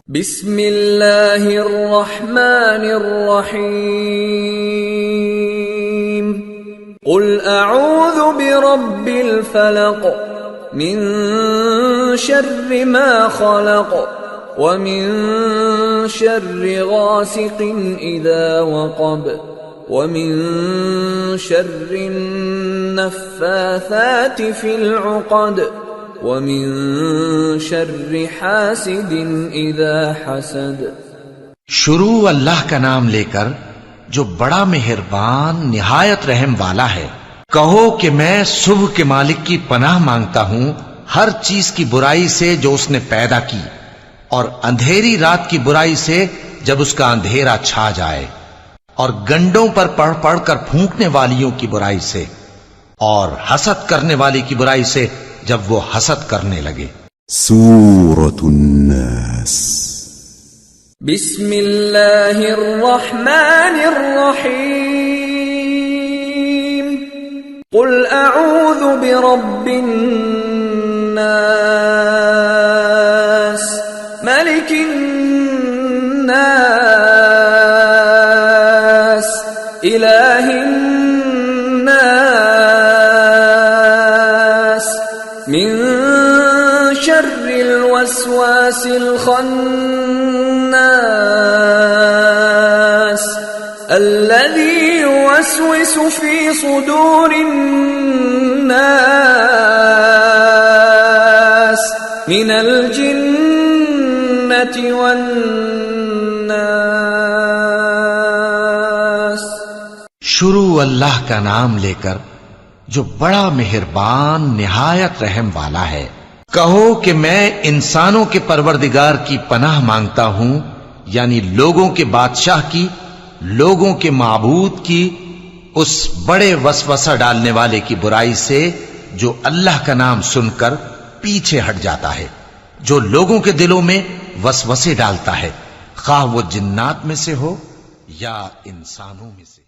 بسم اللہ الرحمن الرحیم. قل اعوذ برب الفلق من شر ما خلق ومن شر غاسق اذا وقب ومن شر النفاثات في العقد ومن شر حاسد اذا حسد. شروع اللہ کا نام لے کر جو بڑا مہربان نہایت رحم والا ہے. کہو کہ میں صبح کے مالک کی پناہ مانگتا ہوں ہر چیز کی برائی سے جو اس نے پیدا کی، اور اندھیری رات کی برائی سے جب اس کا اندھیرا چھا جائے، اور گنڈوں پر پڑھ پڑھ کر پھونکنے والیوں کی برائی سے، اور حسد کرنے والی کی برائی سے جب وہ حسد کرنے لگے. سورة الناس. بسم اللہ الرحمن الرحیم. قل اعوذ برب الناس ملک الناس الہ الناس من شر الوسواس الخناس الذي يوسوس في صدور الناس من الجنة والناس. شروع اللہ کا نام لے کر جو بڑا مہربان نہایت رحم والا ہے۔ کہو کہ میں انسانوں کے پروردگار کی پناہ مانگتا ہوں، یعنی لوگوں کے بادشاہ کی، لوگوں کے معبود کی، اس بڑے وسوسہ ڈالنے والے کی برائی سے جو اللہ کا نام سن کر پیچھے ہٹ جاتا ہے، جو لوگوں کے دلوں میں وسوسے ڈالتا ہے، خواہ وہ جنات میں سے ہو یا انسانوں میں سے۔